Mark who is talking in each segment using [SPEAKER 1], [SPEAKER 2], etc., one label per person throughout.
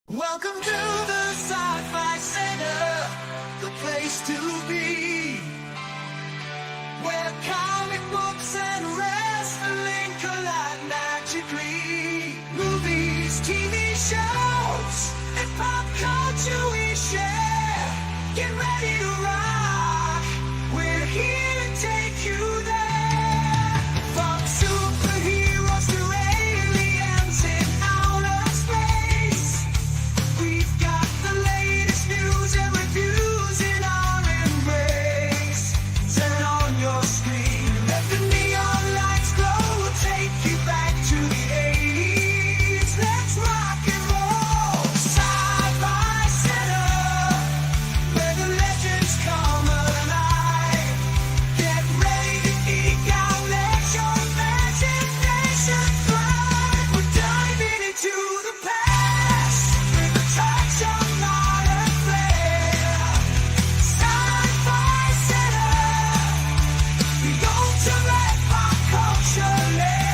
[SPEAKER 1] Welcome to the Sci-Fi Center, the place to be, where comic books and wrestling collide magically. Movies, TV shows, and pop culture we share. Get ready to rock, we're here to take you there. From superheroes to aliens in outer space, we've got the latest news and reviews in our embrace. Turn on your screen, let the neon lights glow. We'll take you back to the 80s. Let's rock and roll. Sci-Fi Center, where the legends come alive. Get ready to geek out, let your imagination fly. We're diving into the past with a touch of modern flair. Sci-Fi Center, the ultimate pop culture lair.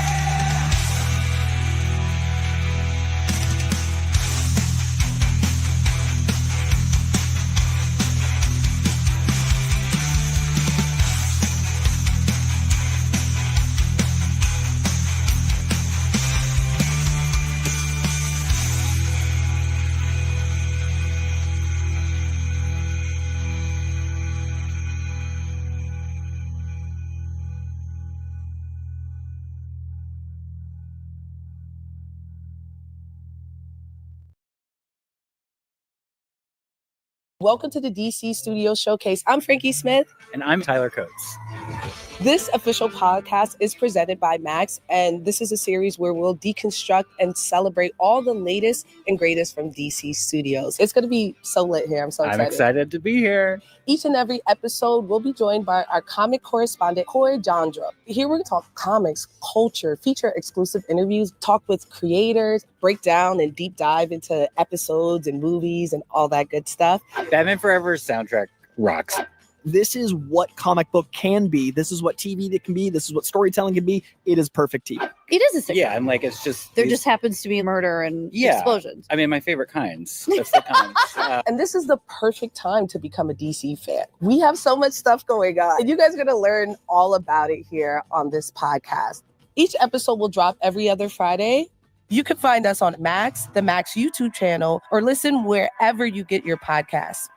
[SPEAKER 2] Welcome to the DC Studio Showcase. I'm Frankie Smith.
[SPEAKER 3] And I'm Tyler Coates.
[SPEAKER 2] This official podcast is presented by Max, and this is a series where we'll deconstruct and celebrate all the latest and greatest from DC Studios. It's going to be so lit here. I'm so excited.
[SPEAKER 3] I'm excited to be here.
[SPEAKER 2] Each and every episode, we'll be joined by our comic correspondent, Corey Jandra. Here we're going to talk comics, culture, feature exclusive interviews, talk with creators, break down and deep dive into episodes and movies and all that good stuff.
[SPEAKER 3] Batman Forever's soundtrack rocks.
[SPEAKER 4] This is what comic book can be. This is what TV that can be. This is what storytelling can be. It is perfect TV.
[SPEAKER 5] It is a sitcom.
[SPEAKER 3] Yeah, I'm like, it's just...
[SPEAKER 5] There just happens to be murder and explosions.
[SPEAKER 3] I mean, my favorite kinds. That's the kinds.
[SPEAKER 2] And this is the perfect time to become a DC fan. We have so much stuff going on, and you guys are going to learn all about it here on this podcast. Each episode will drop every other Friday. You can find us on Max, the Max YouTube channel, or listen wherever you get your podcasts.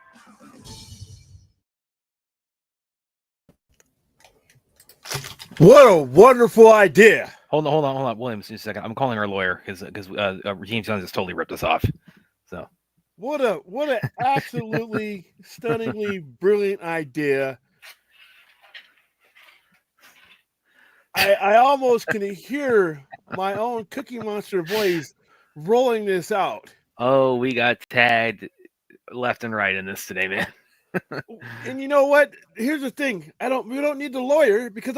[SPEAKER 6] What a wonderful idea.
[SPEAKER 7] Hold on, Williams, just a second. I'm calling our lawyer because James Jones has totally ripped us off. So
[SPEAKER 6] What a absolutely stunningly brilliant idea. I almost can hear my own Cookie Monster voice rolling this out.
[SPEAKER 7] oh, we got tagged left and right in this today, man.
[SPEAKER 6] And you know what? Here's the thing. We don't need the lawyer because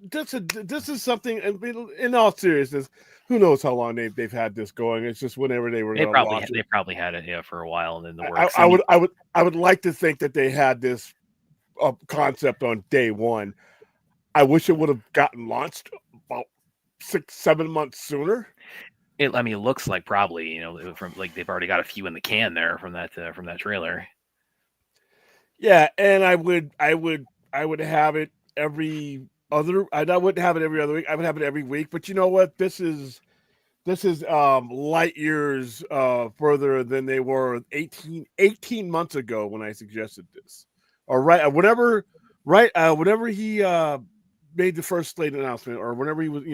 [SPEAKER 6] this is something, in all seriousness, who knows how long they've had this going. It's just whenever they were going to launch it.
[SPEAKER 7] They probably had it for a while and then the works.
[SPEAKER 6] I would like to think that they had this concept on day one. I wish it would have gotten launched about 6-7 months sooner.
[SPEAKER 7] It looks like probably, from like they've already got a few in the can there from that trailer.
[SPEAKER 6] Yeah, and I would have it every other. I wouldn't have it every other week. I would have it every week. But you know what? This is light years further than they were 18 months ago when I suggested this. Or whenever he made the first slate announcement, or whenever he was,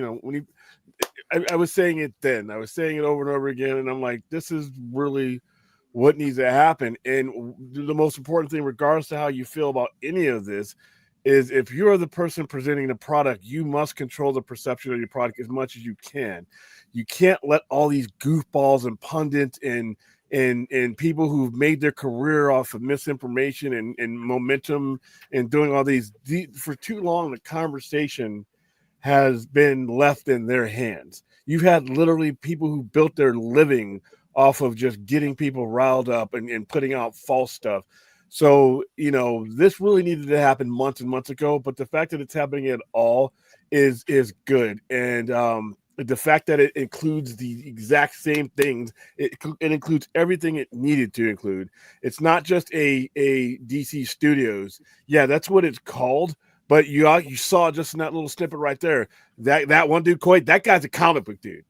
[SPEAKER 6] I was saying it then. I was saying it over and over again, and I'm like, this is really what needs to happen. And the most important thing, regardless of how you feel about any of this, is if you're the person presenting the product, you must control the perception of your product as much as you can. You can't let all these goofballs and pundits and people who've made their career off of misinformation and momentum and doing all these, for too long, the conversation has been left in their hands. You've had literally people who built their living off of just getting people riled up and putting out false stuff. So, this really needed to happen months and months ago, but the fact that it's happening at all is good. And the fact that it includes the exact same things, it includes everything it needed to include. It's not just a DC Studios. Yeah, that's what it's called. But you saw just in that little snippet right there, that one dude, Coy, that guy's a comic book dude.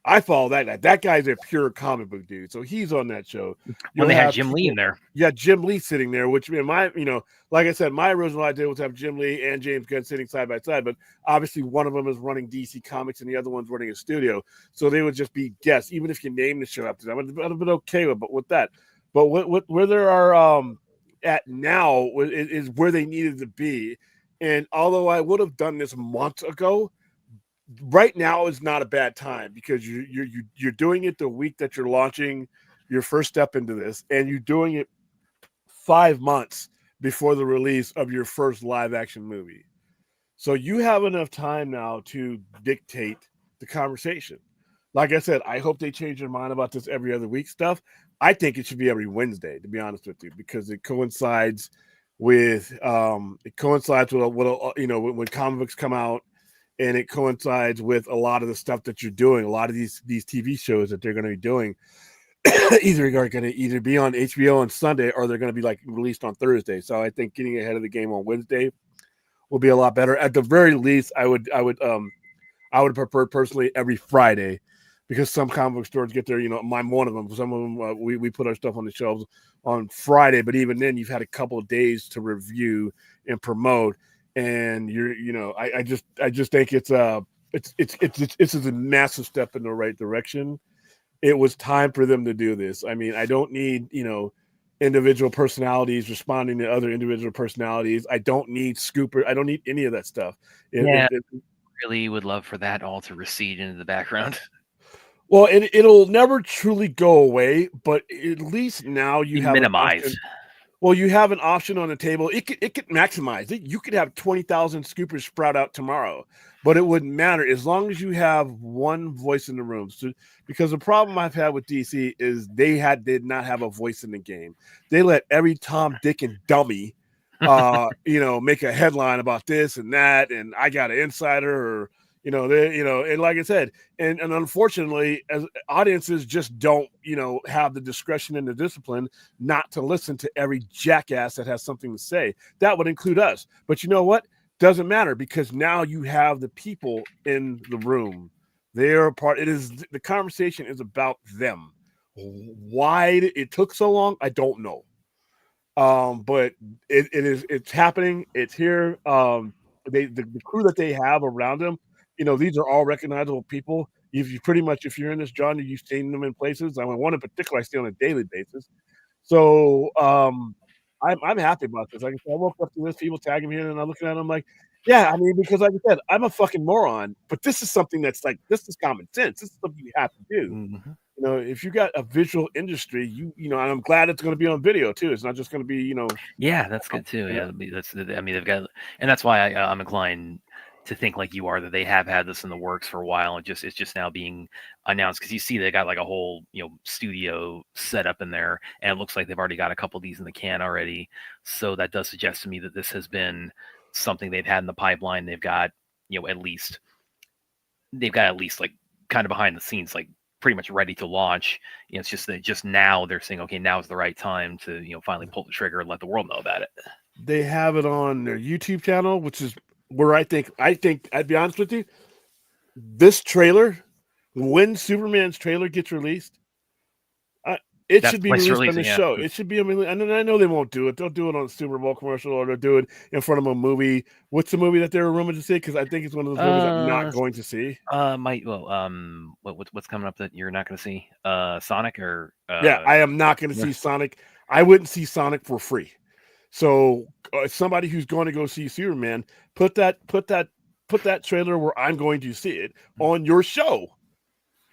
[SPEAKER 6] I follow that guy. That guy's a pure comic book dude. So he's on that show.
[SPEAKER 7] Well, they had Jim Lee in there.
[SPEAKER 6] Yeah, Jim Lee sitting there, which like I said, my original idea was to have Jim Lee and James Gunn sitting side by side, but obviously one of them is running DC Comics and the other one's running a studio. So they would just be guests, even if you name the show after them. I'd have been okay with that. But where there are at now is where they needed to be. And although I would have done this months ago, right now is not a bad time because you're doing it the week that you're launching your first step into this, and you're doing it 5 months before the release of your first live action movie. So you have enough time now to dictate the conversation. Like I said, I hope they change their mind about this every other week stuff. I think it should be every Wednesday, to be honest with you, because it coincides with when comic books come out. And it coincides with a lot of the stuff that you're doing, a lot of these TV shows that they're going to be doing. Either are going to either be on HBO on Sunday or they're going to be like released on Thursday. So I think getting ahead of the game on Wednesday will be a lot better. At the very least, I would prefer personally every Friday, because some comic book stores get their, I'm one of them. Some of them we put our stuff on the shelves on Friday, but even then you've had a couple of days to review and promote. And I just think it's a massive step in the right direction. It was time for them to do this. I mean, I don't need, individual personalities responding to other individual personalities. I don't need scooper. I don't need any of that stuff.
[SPEAKER 7] Really would love for that all to recede into the background.
[SPEAKER 6] Well, it'll never truly go away, but at least now you have
[SPEAKER 7] minimize.
[SPEAKER 6] Well, you have an option on the table. It could maximize it. You could have 20,000 scoopers sprout out tomorrow, but it wouldn't matter as long as you have one voice in the room. So, because the problem I've had with DC is they did not have a voice in the game. They let every Tom, Dick, and dummy, make a headline about this and that, and I got an insider, or and like I said, and unfortunately, as audiences just don't, have the discretion and the discipline not to listen to every jackass that has something to say. That would include us. But you know what? Doesn't matter, because now you have the people in the room. They're a part. The conversation is about them. Why it took so long, I don't know. But it's happening. It's here. The crew that they have around them, these are all recognizable people. If you're in this genre, you've seen them in places. I mean, one in particular I see on a daily basis. So I'm happy about this. Like I said, I woke up to this, people tagging me in, and I'm looking at them like, yeah, I mean, because like I said, I'm a fucking moron, but this is something that's like, this is common sense. This is something you have to do.
[SPEAKER 7] Mm-hmm.
[SPEAKER 6] If you got a visual industry, and I'm glad it's going to be on video too. It's not just going to be,
[SPEAKER 7] Yeah, that's good too. Yeah, they've got, and that's why I'm inclined to think like you are, that they have had this in the works for a while, and it's just now being announced, because you see they got like a whole studio set up in there, and it looks like they've already got a couple of these in the can already. So that does suggest to me that this has been something they've had in the pipeline. They've got at least like kind of behind the scenes, like pretty much ready to launch. It's just that just now they're saying, okay, now's the right time to finally pull the trigger and let the world know about it.
[SPEAKER 6] They have it on their YouTube channel, which is where I think I'd be honest with you, this trailer, when Superman's trailer gets released, it should be released on the show. It should be. And I know they won't do it. They'll do it on a Super Bowl commercial, or they'll do it in front of a movie. What's the movie that they were rumored to see? Because I think it's one of those movies I'm not going to see.
[SPEAKER 7] What's coming up that you're not going to see? Sonic or?
[SPEAKER 6] Yeah, I am not going to see Sonic. I wouldn't see Sonic for free. So somebody who's going to go see Superman, put that trailer where I'm going to see it on your show.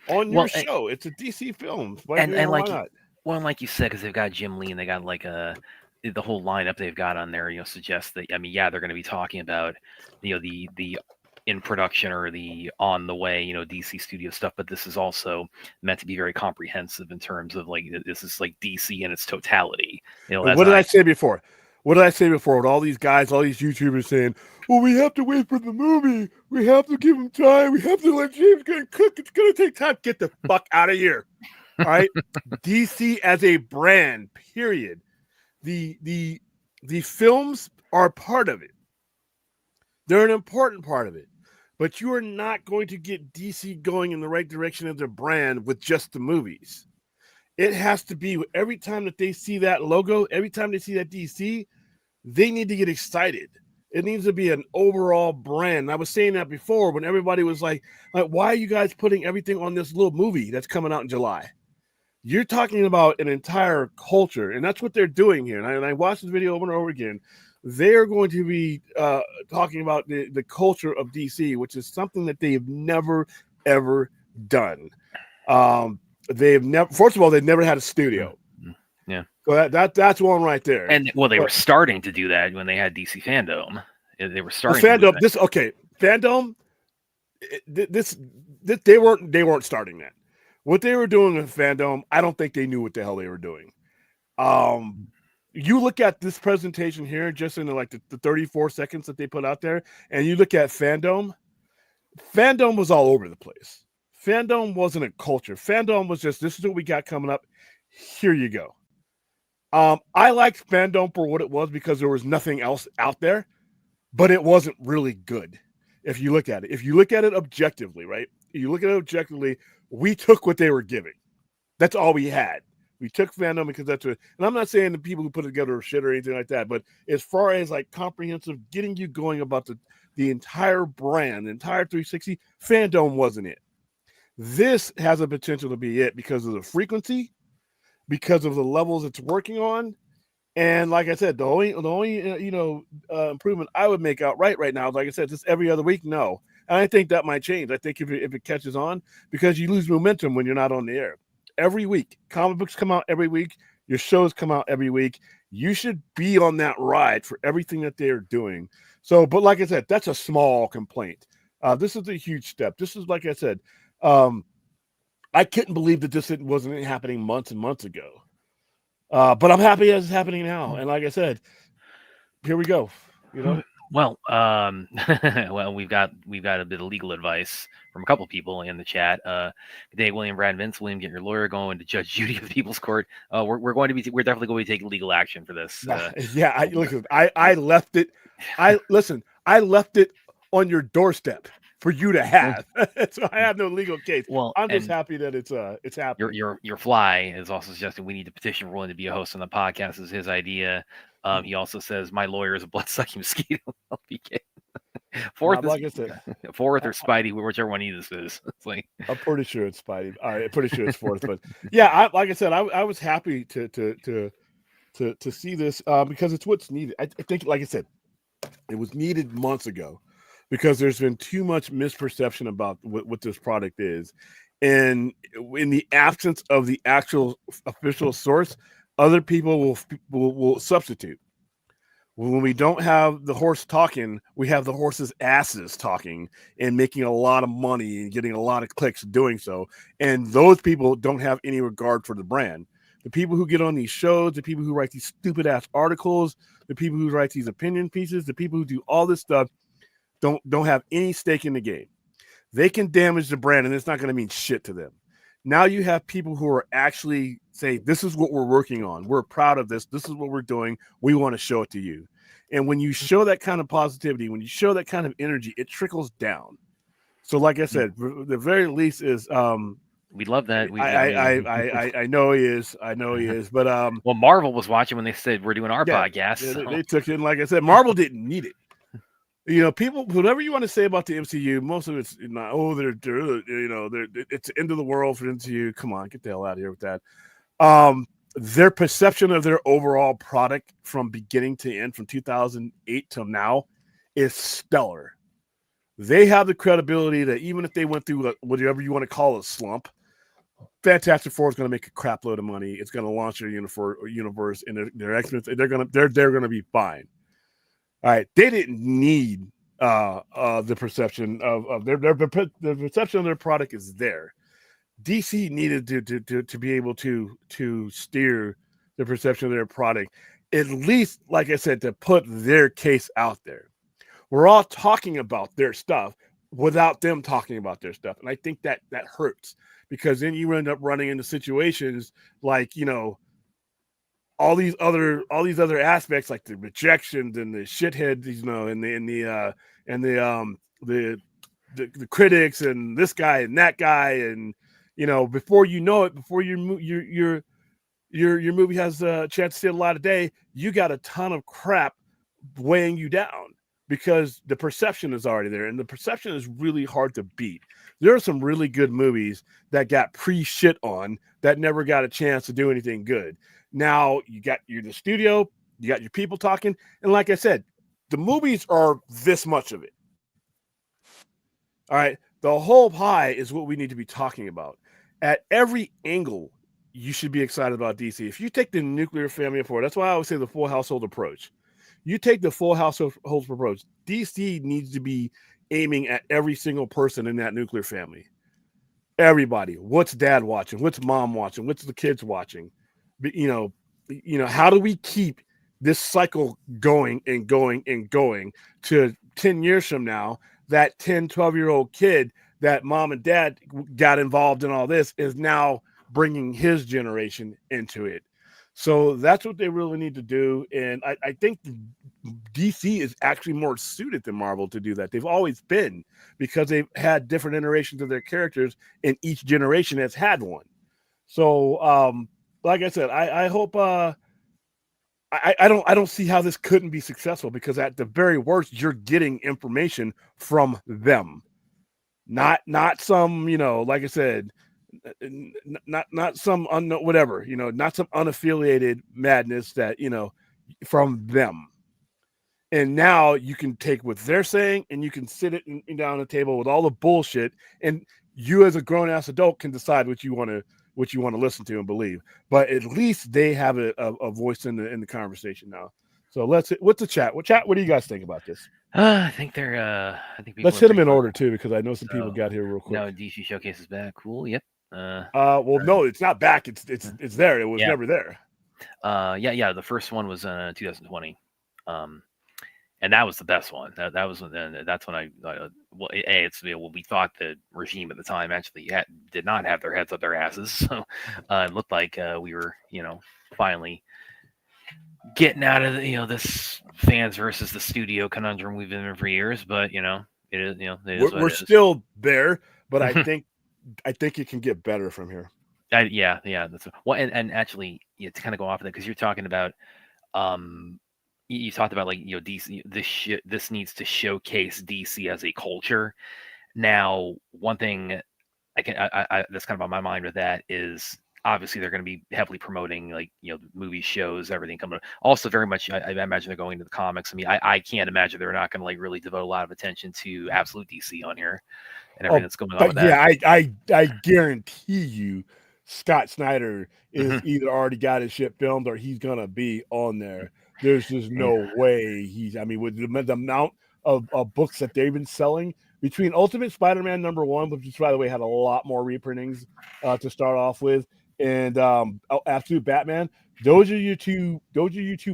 [SPEAKER 6] On your show. It's a DC film. Why not?
[SPEAKER 7] Like you said, because they've got Jim Lee and they got like the whole lineup they've got on there, suggests that, they're going to be talking about, the in production or the on the way, DC studio stuff, but this is also meant to be very comprehensive in terms of like, this is like DC in its totality.
[SPEAKER 6] What did I say before? What did I say before? With all these guys, all these YouTubers saying, well, we have to wait for the movie. We have to give him time. We have to let James Gunn cook. It's going to take time. Get the fuck out of here. All right. DC as a brand, period. The films are part of it. They're an important part of it. But you are not going to get DC going in the right direction of their brand with just the movies. It has to be every time that they see that logo, every time they see that DC, they need to get excited. It needs to be an overall brand. And I was saying that before when everybody was like, why are you guys putting everything on this little movie that's coming out in July? You're talking about an entire culture, and that's what they're doing here. And I watched this video over and over again. They're going to be talking about the culture of DC, which is something that they've never, ever done. They've never, first of all, they've never had a studio.
[SPEAKER 7] Yeah.
[SPEAKER 6] So that's one right there.
[SPEAKER 7] And well, they were starting to do that when they had DC Fandom. They were starting.
[SPEAKER 6] Fandom. Fandom. They weren't starting that. What they were doing with Fandom, I don't think they knew what the hell they were doing. You look at this presentation here, just in the 34 seconds that they put out there, and you look at Fandom. Fandom was all over the place. Fandom wasn't a culture. Fandom was just, this is what we got coming up. Here you go. I liked Fandom for what it was because there was nothing else out there, but it wasn't really good. If you look at it, objectively, right? You look at it objectively, we took what they were giving. That's all we had. We took Fandom because that's what, and I'm not saying the people who put it together are shit or anything like that, but as far as like comprehensive, getting you going about the entire brand, the entire 360, Fandom wasn't it. This has a potential to be it because of the frequency, because of the levels it's working on, and like I said, the only improvement I would make out right now, like I said, just every other week. No, and I think that might change. I think if it catches on, because you lose momentum when you're not on the air. Every week, comic books come out every week. Your shows come out every week. You should be on that ride for everything that they're doing. So, but like I said, that's a small complaint. This is a huge step. This is, like I said, I couldn't believe that this wasn't happening months and months ago. But I'm happy as it's happening now. And like I said, here we go.
[SPEAKER 7] Well, well, we've got a bit of legal advice from a couple people in the chat. Good day, William, Brad, Vince. William, get your lawyer going to Judge Judy of the People's Court. We're definitely going to be taking legal action for this.
[SPEAKER 6] I left it. I left it on your doorstep for you to have. So I have no legal case.
[SPEAKER 7] Well,
[SPEAKER 6] I'm just happy that it's happening.
[SPEAKER 7] Your fly is also suggesting we need to petition Roland to be a host on the podcast. Is his idea. He also says my lawyer is a blood-sucking mosquito. LPK. Fourth or Spidey, whichever one of this is. It's like,
[SPEAKER 6] I'm pretty sure it's Spidey. All right, I'm pretty sure it's fourth, but yeah, like I said, I was happy to see this because it's what's needed. I think, like I said, it was needed months ago because there's been too much misperception about what this product is, and in the absence of the actual official source, other people will substitute. When we don't have the horse talking, we have the horse's asses talking and making a lot of money and getting a lot of clicks doing so. And those people don't have any regard for the brand. The people who get on these shows, the people who write these stupid ass articles, the people who write these opinion pieces, the people who do all this stuff don't have any stake in the game. They can damage the brand and it's not going to mean shit to them. Now you have people who are actually say, this is what we're working on. We're proud of this. This is what we're doing. We want to show it to you. And when you show that kind of positivity, when you show that kind of energy, it trickles down. So like I said, the very least is
[SPEAKER 7] we love that.
[SPEAKER 6] I know he is. I know he is. But
[SPEAKER 7] well, Marvel was watching when they said we're doing our podcast.
[SPEAKER 6] Yeah, they took it. And like I said, Marvel didn't need it. People, whatever you want to say about the MCU, most of it's not. Oh, they're it's the end of the world for MCU. Come on, get the hell out of here with that. Their perception of their overall product from beginning to end, from 2008 till now, is stellar. They have the credibility that even if they went through whatever you want to call a slump, Fantastic Four is going to make a crap load of money. It's going to launch their universe, and their X-Men, they're going to be fine. All right, they didn't need the perception of their perception of their product is there. DC needed to be able to steer the perception of their product, at least, like I said, to put their case out there. We're all talking about their stuff without them talking about their stuff. And I think that hurts, because then you end up running into situations like, all these other aspects, like the rejections and the shitheads, and the critics and this guy and that guy, and before you know it, before your movie has a chance to see a light of day, you got a ton of crap weighing you down, because the perception is already there, and the perception is really hard to beat. There are some really good movies that got pre-shit on that never got a chance to do anything good. Now you're the studio, you got your people talking, and like I said, the movies are this much of it. All right, the whole pie is what we need to be talking about. At every angle, you should be excited about DC. If you take the nuclear family approach, that's why I always say the full household approach. You take the full household approach. DC needs to be aiming at every single person in that nuclear family. Everybody. What's dad watching? What's mom watching? What's the kids watching? How do we keep this cycle going and going and going to 10 years from now? That 10, 12-year-old kid that mom and dad got involved in all this is now bringing his generation into it. So that's what they really need to do. And I think DC is actually more suited than Marvel to do that. They've always been, because they've had different iterations of their characters, and each generation has had one. So, like I said, I hope I don't see how this couldn't be successful, because at the very worst, you're getting information from them, not some, like I said, not some unknown, whatever, not some unaffiliated madness that, from them. And now you can take what they're saying and you can sit it down the table with all the bullshit, and you as a grown ass adult can decide what you want to listen to and believe. But at least they have a voice in the conversation now. So what's the chat? What do you guys think about this?
[SPEAKER 7] I think they're. I think
[SPEAKER 6] let's hit them in order too, because I know some people got here real quick.
[SPEAKER 7] No, DC Showcase is back. Cool. Yep.
[SPEAKER 6] No, it's not back. It's there. It was never there.
[SPEAKER 7] Yeah. The first one was 2020. And that was the best one. That's when we thought the regime at the time actually did not have their heads up their asses. So it looked like we were, finally getting out of this fans versus the studio conundrum we've been in for years. But it is,
[SPEAKER 6] we're still there, but I think it can get better from here.
[SPEAKER 7] Yeah. That's and actually, to kind of go off of that, because you're talking about, you talked about DC. This needs to showcase DC as a culture. Now, one thing I that's kind of on my mind with that is, obviously they're going to be heavily promoting movies, shows, everything coming up. Also, very much I imagine they're going into the comics. I mean, I can't imagine they're not going to really devote a lot of attention to Absolute DC on here and everything that's going on with that.
[SPEAKER 6] Yeah, I guarantee you, Scott Snyder is either already got his shit filmed or he's gonna be on there. There's just no way with the amount of books that they've been selling between Ultimate Spider-Man #1, which by the way had a lot more reprintings to start off with, and Absolute Batman. Those are your two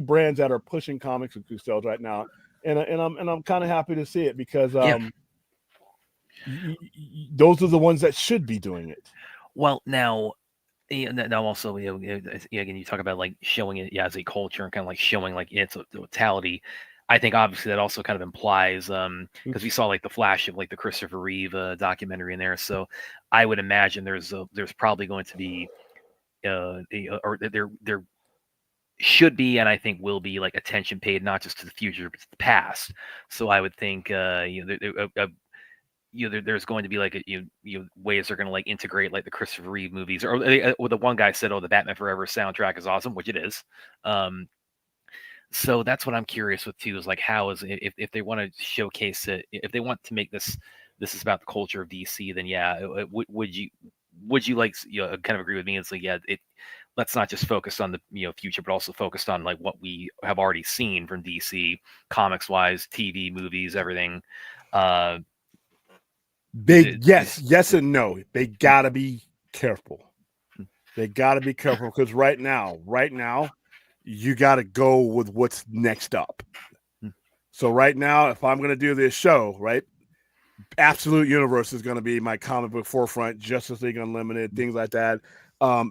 [SPEAKER 6] brands that are pushing comics with sales right now, and I'm kind of happy to see it, because those are the ones that should be doing it.
[SPEAKER 7] Well, now also, again, you talk about showing it as a culture and kind of showing its totality. I think obviously that also kind of implies, because we saw the flash of the Christopher Reeve documentary in there. So I would imagine there's probably going to be, or there should be, and I think will be, attention paid not just to the future but to the past. So I would think there's going to be ways they're going to integrate the Christopher Reeve movies, or the one guy said, the Batman Forever soundtrack is awesome, which it is. So that's what I'm curious with too, is how is it, if they want to showcase it, if they want to make this is about the culture of DC, then would you kind of agree with me? It's let's not just focus on the future, but also focused on what we have already seen from DC comics wise, TV, movies, everything.
[SPEAKER 6] Yes and no. They gotta be careful. They gotta be careful, because right now, you got to go with what's next up.
[SPEAKER 7] Hmm.
[SPEAKER 6] So right now, if I'm going to do this show, right, Absolute Universe is going to be my comic book forefront, Justice League Unlimited, things like that,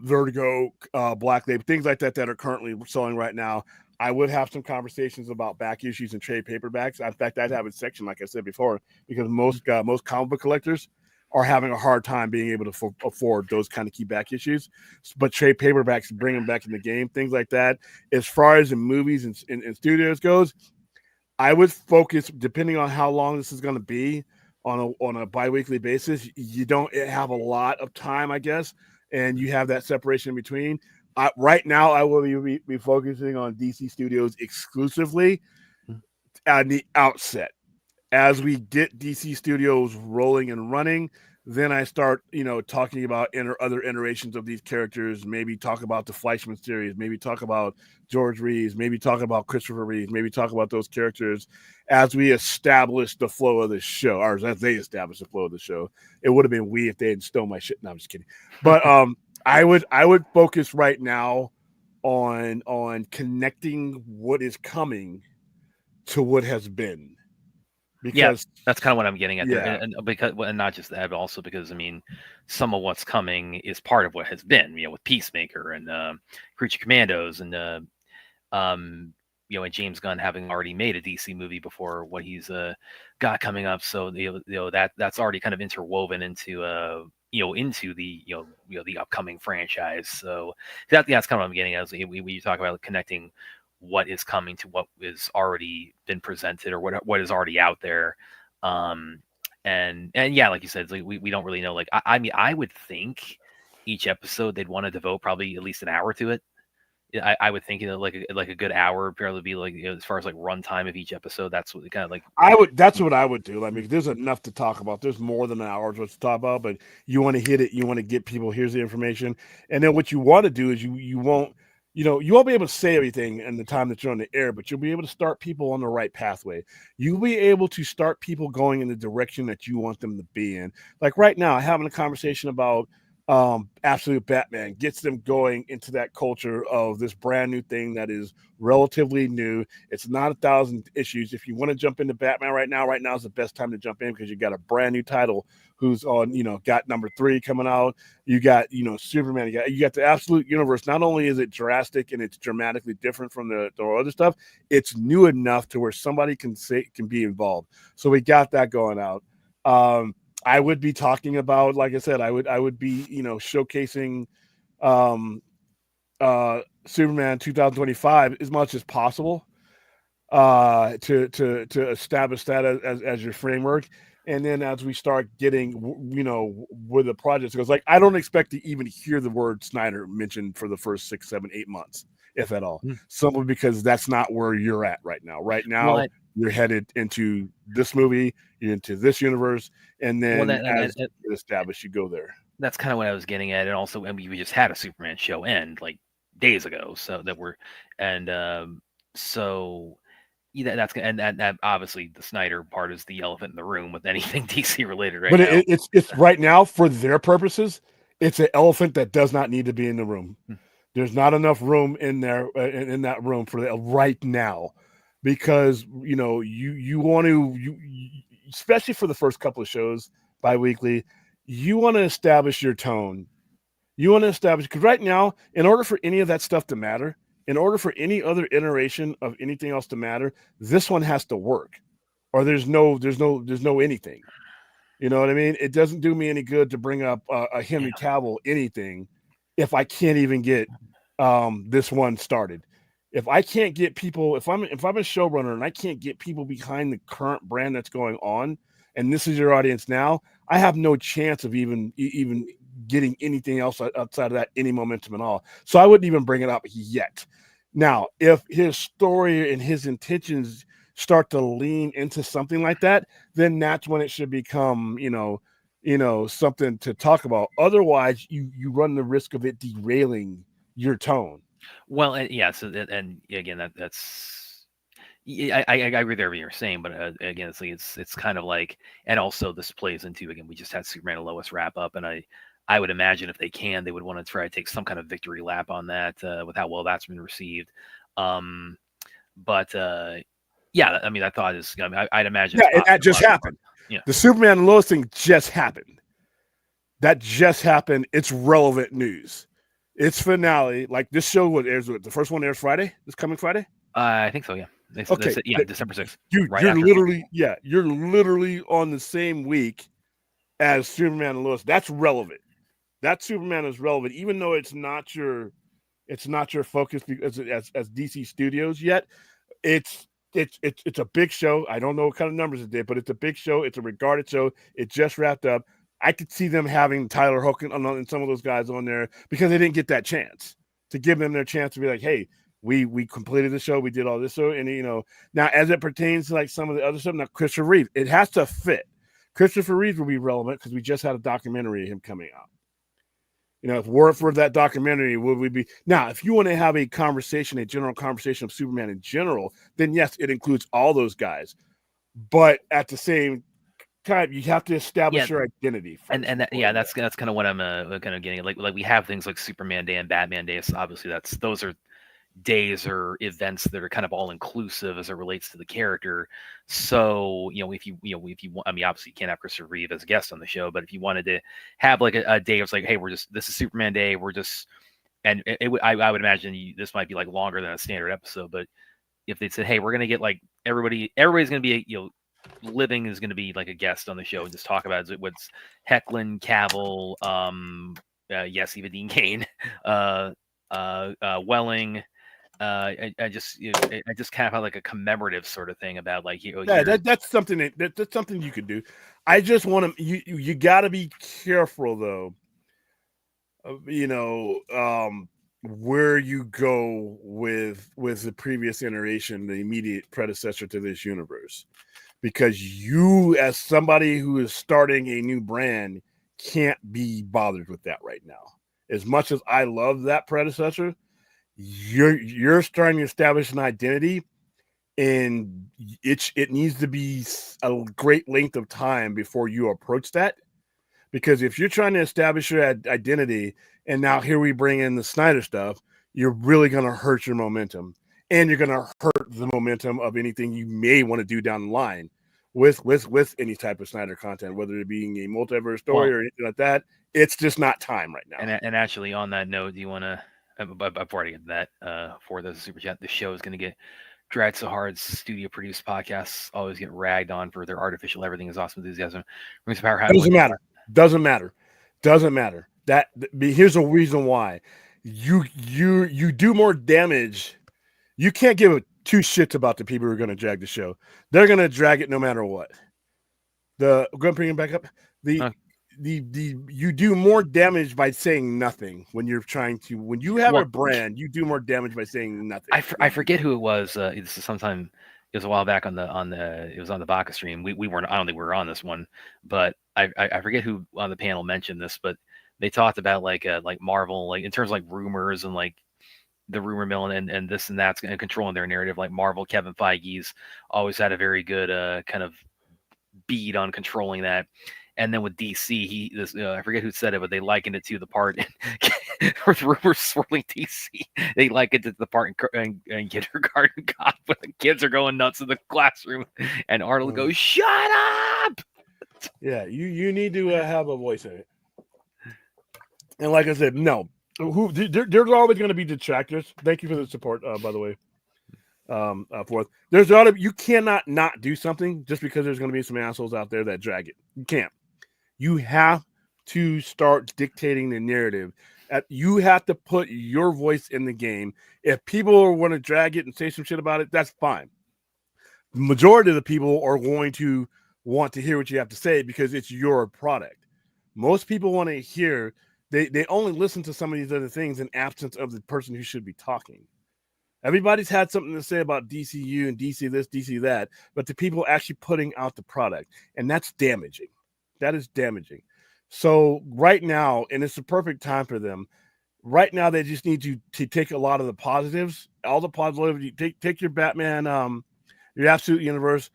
[SPEAKER 6] Vertigo, Black Label, things like that are currently selling right now. I would have some conversations about back issues and trade paperbacks. In fact, I'd have a section, like I said before, because most comic book collectors are having a hard time being able to afford those kind of key back issues. But trade paperbacks, bring them back in the game, things like that. As far as the movies and studios goes, I would focus, depending on how long this is going to be, on a biweekly basis. You don't have a lot of time, I guess, and you have that separation in between. Right now, I will be focusing on DC Studios exclusively at the outset. As we get DC Studios rolling and running, then I start, talking about other iterations of these characters. Maybe talk about the Fleischman series. Maybe talk about George Reeves. Maybe talk about Christopher Reeves. Maybe talk about those characters as we establish the flow of the show, or as they establish the flow of the show. It would have been we if they had stole my shit. No, I'm just kidding. But I would focus right now on connecting what is coming to what has been. Because
[SPEAKER 7] that's kind of what I'm getting at there,
[SPEAKER 6] Yeah.
[SPEAKER 7] and not just that, but also because some of what's coming is part of what has been, with Peacemaker and Creature Commandos and and James Gunn having already made a DC movie before what he's got coming up, so that's already kind of interwoven into into the upcoming franchise. So that's kind of what I'm getting at. When you talk about connecting what is coming to what is already been presented or what is already out there, and yeah, like you said, it's like we don't really know. Like I would think each episode they'd want to devote probably at least an hour to it. I would think like a good hour would probably be like, as far as like runtime of each episode. That's what kind of like
[SPEAKER 6] That's what I would do. I mean, there's enough to talk about. There's more than an hour's worth to talk about, but you want to hit it. You want to get people. Here's the information, and then what you want to do is you won't be able to say everything in the time that you're on the air, but you'll be able to start people on the right pathway. You'll be able to start people going in the direction that you want them to be in. Like right now, having a conversation about Absolute Batman gets them going into that culture of this brand new thing that is relatively new. It's not 1,000 issues. If you want to jump into Batman right now is the best time to jump in, because you got a brand new title who's on, got number 3 coming out. You got, Superman. You got the Absolute Universe. Not only is it drastic and it's dramatically different from the other stuff, it's new enough to where somebody can be involved. So we got that going out. I would be talking about, like I said, I would be, showcasing Superman 2025 as much as possible to establish that as your framework. And then as we start getting, where the project goes, like I don't expect to even hear the word Snyder mentioned for the first 6, 7, 8 months, if at all. Simply because that's not where you're at right now. Right now, you're headed into this movie, you're into this universe, and then as you get established, you go there.
[SPEAKER 7] That's kind of what I was getting at. And also, we just had a Superman show end like days ago, so that that's and that obviously the Snyder part is the elephant in the room with anything DC related right
[SPEAKER 6] now.
[SPEAKER 7] But
[SPEAKER 6] it's right now, for their purposes, it's an elephant that does not need to be in the room. There's not enough room in there in that room for that right now, because you want to, especially for the first couple of shows bi-weekly, you want to establish your tone. You want to establish, because right now, in order for any of that stuff to matter, in order for any other iteration of anything else to matter, this one has to work, or there's no anything. You know what I mean? It doesn't do me any good to bring up a Henry Cavill anything if I can't even get this one started. If I can't get people, if I'm a showrunner and I can't get people behind the current brand that's going on, and this is your audience now, I have no chance of even getting anything else outside of that, any momentum at all. So I wouldn't even bring it up yet. Now, if his story and his intentions start to lean into something like that, then that's when it should become, something to talk about. Otherwise, you run the risk of it derailing your tone.
[SPEAKER 7] Well, so and again, that's I agree with everything you're saying, but again, it's kind of like, and also this plays into, again, we just had Superman and Lois wrap up, and I would imagine if they would want to try to take some kind of victory lap on that with how well that's been received. But yeah, I mean, I thought is, I mean, I'd imagine.
[SPEAKER 6] Yeah, and that just happened.
[SPEAKER 7] Yeah.
[SPEAKER 6] The Superman and Lois thing just happened. That just happened. It's relevant news. Its finale, like this show, the first one airs Friday. This coming Friday.
[SPEAKER 7] I think so. Yeah.
[SPEAKER 6] Okay.
[SPEAKER 7] Yeah, December 6th.
[SPEAKER 6] You're
[SPEAKER 7] after.
[SPEAKER 6] literally on the same week as Superman and Lois. That's relevant. That Superman is relevant, even though it's not your focus because as DC Studios yet. It's a big show. I don't know what kind of numbers it did, but it's a big show. It's a regarded show. It just wrapped up. I could see them having Tyler Hoechlin and some of those guys on there because they didn't get that chance to give them their chance to be like, hey, we completed the show, we did all this show, and now as it pertains to like some of the other stuff, now Christopher Reeve, it has to fit. Christopher Reeve will be relevant because we just had a documentary of him coming out. If it weren't for that documentary, would we be now? If you want to have a general conversation of Superman in general, then yes, it includes all those guys. But at the same time, you have to establish your identity.
[SPEAKER 7] And that's kind of what I'm kind of getting. Like we have things like Superman Day and Batman Day. So obviously, those are days or events that are kind of all inclusive as it relates to the character. So if you want, I mean, obviously you can't have Christopher Reeve as a guest on the show, but if you wanted to have like a day, it's like, hey, this is Superman Day, and I would imagine this might be like longer than a standard episode, but if they said, hey, we're gonna get like everybody's gonna be Living is gonna be like a guest on the show and just talk about what's Hoechlin, Cavill, yes, even Dean Cain, Welling. I just kind of have like a commemorative sort of thing about like
[SPEAKER 6] that's something that's something you could do. I just want to you got to be careful though, where you go with the previous iteration, the immediate predecessor to this universe, because you as somebody who is starting a new brand can't be bothered with that right now. As much as I love that predecessor, you're starting to establish an identity, and it needs to be a great length of time before you approach that. Because if you're trying to establish your identity, and now here we bring in the Snyder stuff, you're really going to hurt your momentum, and you're going to hurt the momentum of anything you may want to do down the line with any type of Snyder content, whether it being a multiverse story or anything like that. It's just not time right now.
[SPEAKER 7] And actually, on that note, do you want to? Before I get to that, for the super chat, the show is going to get dragged so hard. Studio produced podcasts always get ragged on for their artificial everything is awesome enthusiasm.
[SPEAKER 6] Doesn't matter. Here's a reason why. You do more damage. You can't give two shits about the people who are going to drag the show. They're going to drag it no matter what. Go ahead and bring it back up. You do more damage by saying nothing when you have a brand, you do more damage by saying nothing.
[SPEAKER 7] I forget who it was. This is sometime, it was a while back on the Baka stream. We weren't, I don't think we were on this one, but I forget who on the panel mentioned this, but they talked about like Marvel, like in terms of like rumors and like the rumor mill and this and that's and controlling their narrative. Like Marvel, Kevin Feige's always had a very good kind of beat on controlling that. And then with DC, I forget who said it, but they likened it to the part with rumors swirling DC. They likened it to the part in Kindergarten Cop when the kids are going nuts in the classroom, and Arnold goes, "Shut up!"
[SPEAKER 6] Yeah, you need to have a voice in it. And like I said, no, there's always going to be detractors. Thank you for the support, by the way. Fourth, you cannot not do something just because there's going to be some assholes out there that drag it. You can't. You have to start dictating the narrative. You have to put your voice in the game. If people want to drag it and say some shit about it, that's fine. The majority of the people are going to want to hear what you have to say because it's your product. Most people want to hear, they only listen to some of these other things in absence of the person who should be talking. Everybody's had something to say about DCU and DC this, DC that, but the people actually putting out the product, and that's damaging. That is damaging. So right now, and it's the perfect time for them. Right now, they just need to take a lot of the positives, all the positivity. Take your Batman, your Absolute Universe,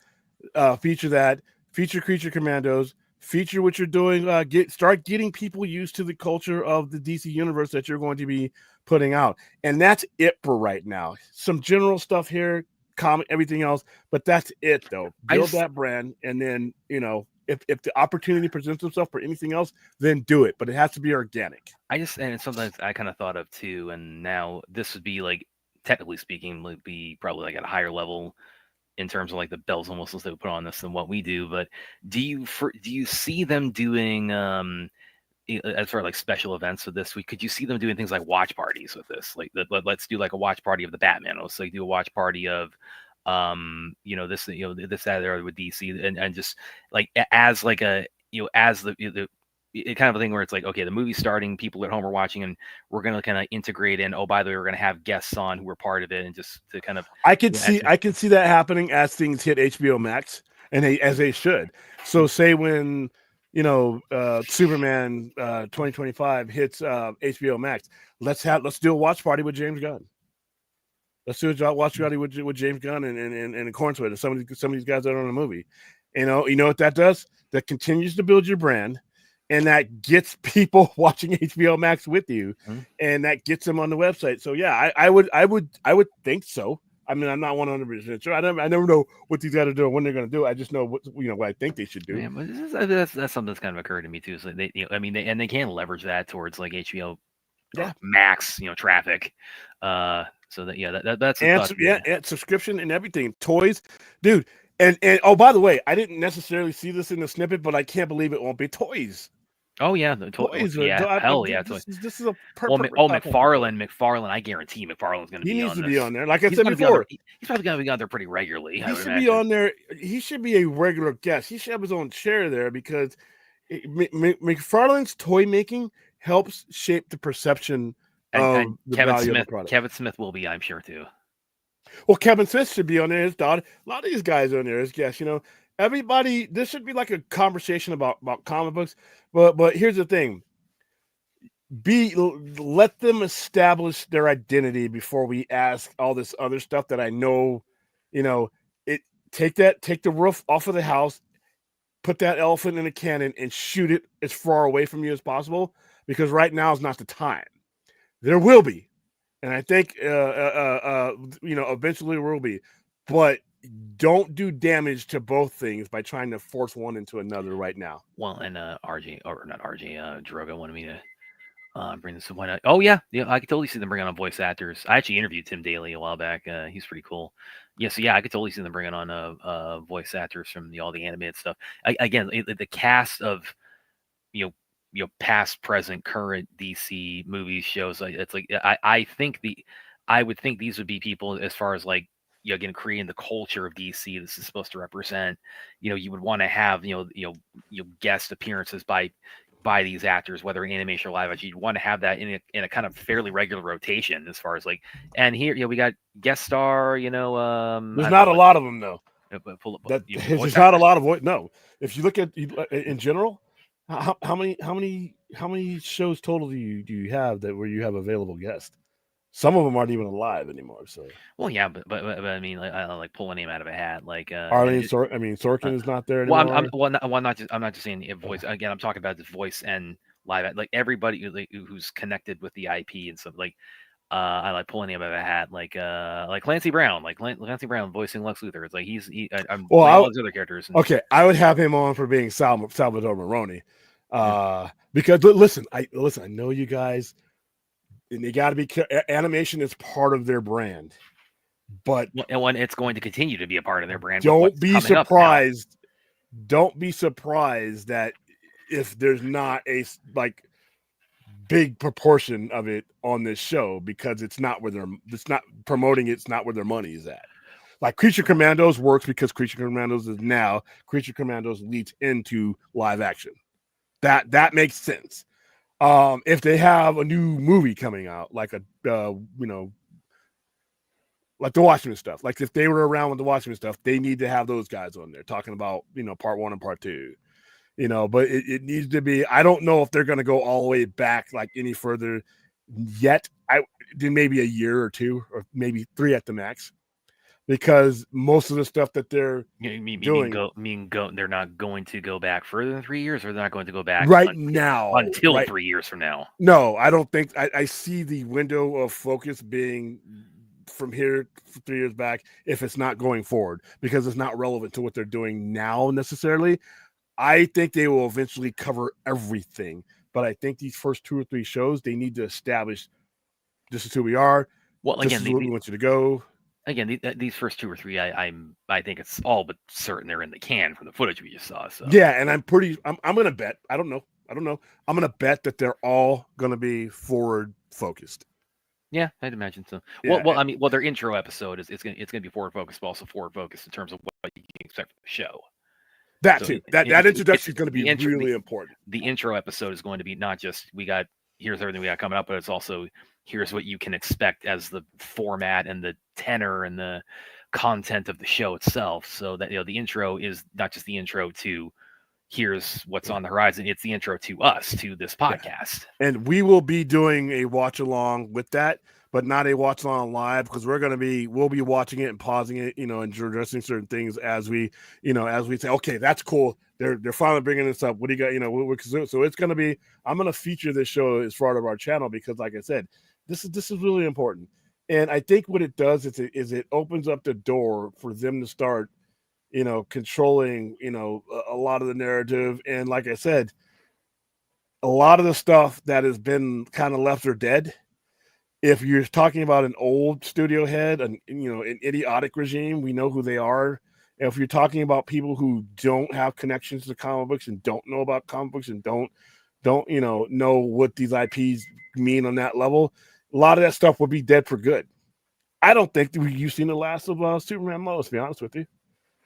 [SPEAKER 6] feature that, feature Creature Commandos, feature what you're doing. Start getting people used to the culture of the DC universe that you're going to be putting out, and that's it for right now. Some general stuff here, comic, everything else, but that's it though. Build that brand, and then if the opportunity presents itself for anything else, then do it. But it has to be organic.
[SPEAKER 7] And sometimes I kind of thought of too, and now this would be like, technically speaking, would be probably like at a higher level in terms of like the bells and whistles they would put on this than what we do. But do you see them doing as far as like special events with this week? Could you see them doing things like watch parties with this? Like let's do like a watch party of the Batman. Let's like do a watch party of this that there with DC, and just like as like a as the kind of a thing where it's like, okay, the movie's starting, people at home are watching, and we're going to kind of integrate in, oh, by the way, we're going to have guests on who are part of it, and just to kind of
[SPEAKER 6] I could see that happening as things hit HBO Max, and as they should. So say when Superman 2025 hits HBO Max, let's do a watch party with James Gunn. Let's do a watch party with James Gunn and Cornsworth and some of these guys that are on the movie. You know what that does? That continues to build your brand, and that gets people watching HBO Max with you, and that gets them on the website. So yeah, I would think so. I mean, I'm not 100% sure. I never know what these guys are doing, when they're going to do. I just know what I think they should do.
[SPEAKER 7] Yeah, but that's something that's kind of occurred to me too. So they can leverage that towards like HBO Max, traffic. That's
[SPEAKER 6] and subscription and everything, toys, dude. And oh, by the way, I didn't necessarily see this in the snippet, but I can't believe it won't be toys.
[SPEAKER 7] Oh yeah, the toys. Hell yeah, toys.
[SPEAKER 6] This is a
[SPEAKER 7] McFarlane. I guarantee McFarlane's going to be.
[SPEAKER 6] He needs
[SPEAKER 7] to
[SPEAKER 6] be on there. Like I said before,
[SPEAKER 7] he's probably going to be on there pretty regularly.
[SPEAKER 6] He should be on there. He should be a regular guest. He should have his own chair there because McFarlane's toy making helps shape the perception of the value of the product.
[SPEAKER 7] Kevin Smith will be, I'm sure, too.
[SPEAKER 6] Well, Kevin Smith should be on there. His daughter. A lot of these guys are on there as guests. Everybody. This should be like a conversation about comic books. But here's the thing. Let them establish their identity before we ask all this other stuff that I know. Take the roof off of the house, put that elephant in a cannon, and shoot it as far away from you as possible. Because right now is not the time. There will be, and I think eventually there will be, but don't do damage to both things by trying to force one into another right now.
[SPEAKER 7] Well, and Drogo wanted me to bring this one. Oh yeah, I could totally see them bringing on voice actors. I actually interviewed Tim Daly a while back. He's pretty cool. Yeah, so yeah, I could totally see them bringing on voice actors from all the animated stuff. Again, the cast of past, present, current DC movies, shows. It's like I would think these would be people as far as like again creating the culture of DC. This is supposed to represent. You would want to have guest appearances by these actors, whether in animation or live action. You'd want to have that in a kind of fairly regular rotation as far as like. And here, we got guest star.
[SPEAKER 6] There's not a lot of them though. There's not a lot of voice. No, if you look at in general. How many shows total do you have where you have available guests? Some of them aren't even alive anymore. So
[SPEAKER 7] well, yeah, but I mean, like, I like pull a name out of a hat, like
[SPEAKER 6] Arlene Sorkin is not there anymore.
[SPEAKER 7] I'm not just saying the voice again. I'm talking about the voice and live, like everybody who's connected with the IP and stuff. Like I like pulling a name out of a hat, like Clancy Brown, Clancy Brown voicing Lex Luthor. It's like I'm all those other characters.
[SPEAKER 6] Okay, I would have him on for being Salvador Maroni. Because listen, I know you guys, and they got to be animation is part of their brand, but
[SPEAKER 7] and it's going to continue to be a part of their brand.
[SPEAKER 6] Don't be surprised. Don't be surprised that if there's not a big proportion of it on this show, because it's not where it's not promoting. It's not where their money is at. Like Creature Commandos works because Creature Commandos leads into live action. That makes sense. If they have a new movie coming out, like like the Watchmen stuff, like if they were around with the Watchmen stuff, they need to have those guys on there talking about part 1 and part 2. But it needs to be. I don't know if they're going to go all the way back like any further yet. Then maybe a year or 2, or maybe 3 at the max. because most of the stuff that they're doing
[SPEAKER 7] they're not going to go back further than 3 years, or they're not going to go back
[SPEAKER 6] now
[SPEAKER 7] until 3 years from now.
[SPEAKER 6] No, I don't think I see the window of focus being from here 3 years back if it's not going forward, because it's not relevant to what they're doing now necessarily. I think they will eventually cover everything, but I think these first 2 or 3 shows, they need to establish this is who we are.
[SPEAKER 7] Well,
[SPEAKER 6] this
[SPEAKER 7] again,
[SPEAKER 6] is where we want you to go.
[SPEAKER 7] Again, these first 2 or 3, I think it's all but certain they're in the can from the footage we just saw. So
[SPEAKER 6] yeah, and I'm gonna bet. I don't know. I'm gonna bet that they're all gonna be forward focused.
[SPEAKER 7] Yeah, I'd imagine so.
[SPEAKER 6] Yeah.
[SPEAKER 7] Well, I mean, their intro episode it's gonna be forward focused, but also forward focused in terms of what you can expect from the show.
[SPEAKER 6] That
[SPEAKER 7] So
[SPEAKER 6] too. That introduction is going to be really important.
[SPEAKER 7] The intro episode is going to be not just here's everything we got coming up, but it's also here's what you can expect as the format and the tenor and the content of the show itself. So that the intro is not just the intro to here's what's on the horizon, it's the intro to us, to this podcast.
[SPEAKER 6] Yeah. And we will be doing a watch along with that, but not a watch along live, because we'll be watching it and pausing it, and addressing certain things as we say, okay, that's cool. They're finally bringing this up. What do you got? So it's going to be, I'm going to feature this show as part of our channel, because like I said, this is really important. And I think what it does is it opens up the door for them to start, controlling, a lot of the narrative. And like I said, a lot of the stuff that has been kind of left or dead. If you're talking about an old studio head, an idiotic regime, we know who they are. And if you're talking about people who don't have connections to comic books and don't know about comic books and don't know what these IPs mean on that level, a lot of that stuff will be dead for good. I don't think you've seen the last of Superman Lois, to be honest with you.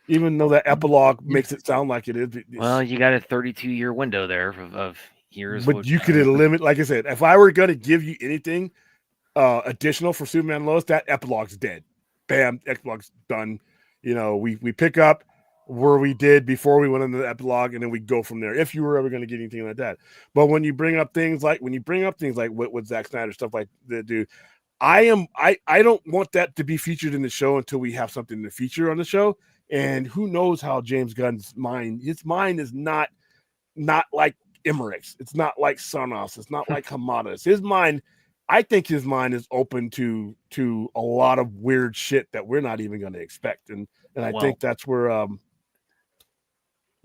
[SPEAKER 6] Even though that epilogue makes it sound like it is.
[SPEAKER 7] Well, you got a 32-year window there of here's.
[SPEAKER 6] But you could eliminate, like I said, if I were going to give you anything additional for Superman Lois, that epilogue's dead. Bam, epilogue's done. We pick up where we did before we went into the epilogue, and then we go from there. If you were ever going to get anything like that, but when you bring up things like what Zack Snyder stuff like that, dude, I don't want that to be featured in the show until we have something to feature on the show. And who knows how James Gunn's mind? His mind is not like Emmerich's. It's not like Sonos. It's not like Hamada's. His mind. I think his mind is open to a lot of weird shit that we're not even going to expect, and I think that's where.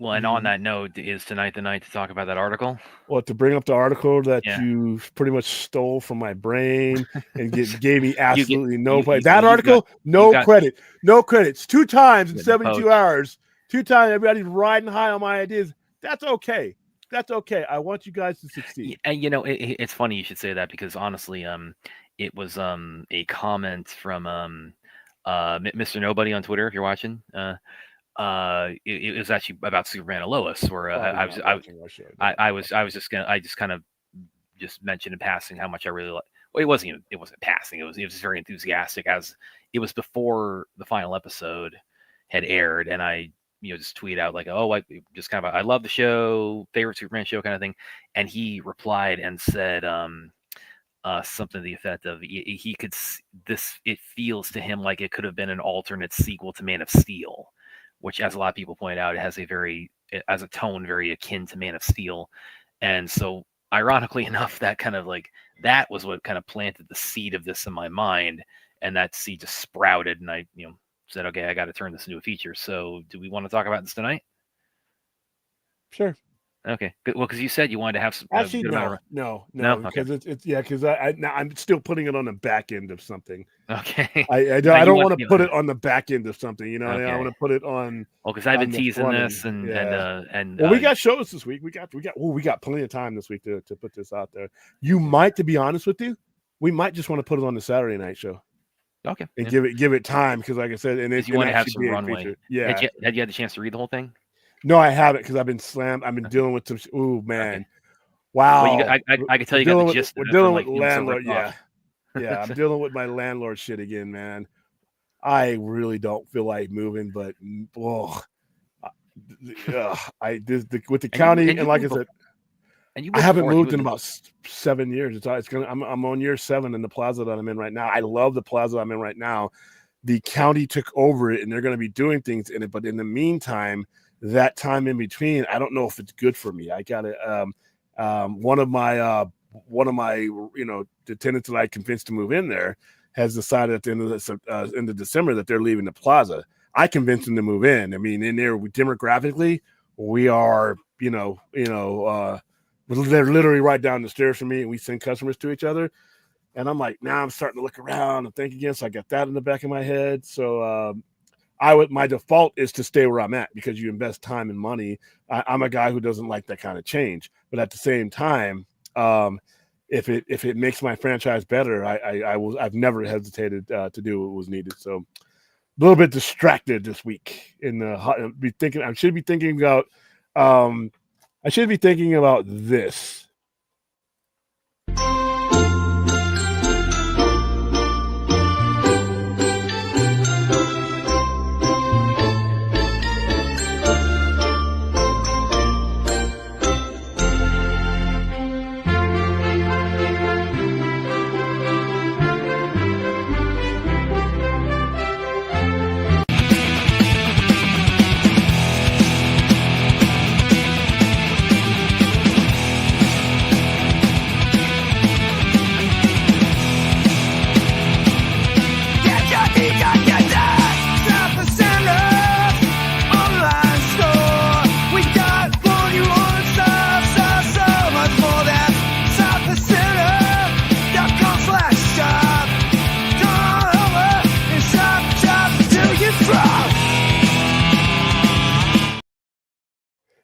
[SPEAKER 7] And on that note, is tonight the night to talk about that article?
[SPEAKER 6] Well, to bring up the article that you pretty much stole from my brain and gave me absolutely no credit. That article, no credit, no credits. 2 times in 72 hours. 2 times, everybody's riding high on my ideas. That's okay. That's okay. I want you guys to succeed.
[SPEAKER 7] And it's funny you should say that, because honestly, it was a comment from Mr. Nobody on Twitter, if you're watching. It was actually about Superman and Lois, where I just kind of mentioned in passing how much I really like. Well, it wasn't passing. It was very enthusiastic, as it was before the final episode had aired, and I just tweet out like, oh, I love the show, favorite Superman show kind of thing. And he replied and said something to the effect of he could it feels to him like it could have been an alternate sequel to Man of Steel, which, as a lot of people point out, it has a tone very akin to Man of Steel. And so ironically enough, that was what kind of planted the seed of this in my mind, and that seed just sprouted, and I said, okay, I got to turn this into a feature. So do we want to talk about this tonight?
[SPEAKER 6] Sure.
[SPEAKER 7] Okay. Good. Well, because you said you wanted to have some.
[SPEAKER 6] Actually, no, because because I'm still putting it on the back end of something.
[SPEAKER 7] Okay.
[SPEAKER 6] I don't want to put it on the back end of something. Okay. I want to put it on.
[SPEAKER 7] Well, because I've been teasing this, and
[SPEAKER 6] we got shows this week. We got plenty of time this week to put this out there. To be honest with you, we might just want to put it on the Saturday night show.
[SPEAKER 7] Okay.
[SPEAKER 6] And give it time, because, like I said, and
[SPEAKER 7] you want to have some runway.
[SPEAKER 6] Yeah.
[SPEAKER 7] Had you had the chance to read the whole thing?
[SPEAKER 6] No, I haven't, because I've been slammed. I've been dealing with some. Oh man, okay. Wow!
[SPEAKER 7] Well, I can tell you got the gist.
[SPEAKER 6] We're dealing with landlord. Yeah. I'm dealing with my landlord shit again, man. I really don't feel like moving, but with the county, and like I said, I haven't moved in about 7 years. I'm on year 7 in the plaza that I'm in right now. I love the plaza I'm in right now. the county took over it and they're going to be doing things in it. But in the meantime, that time in between, I don't know if it's good for me. I got to one of my the tenants that I convinced to move in there has decided at the end of December that they're leaving the plaza. I convinced them to move in. I mean, in there demographically, we are, they're literally right down the stairs from me, and we send customers to each other. And I'm like, now I'm starting to look around and think again. So I got that in the back of my head. So my default is to stay where I'm at because you invest time and money. I'm a guy who doesn't like that kind of change, but at the same time, if it makes my franchise better, I've never hesitated to do what was needed. So a little bit distracted this week I should be thinking about this.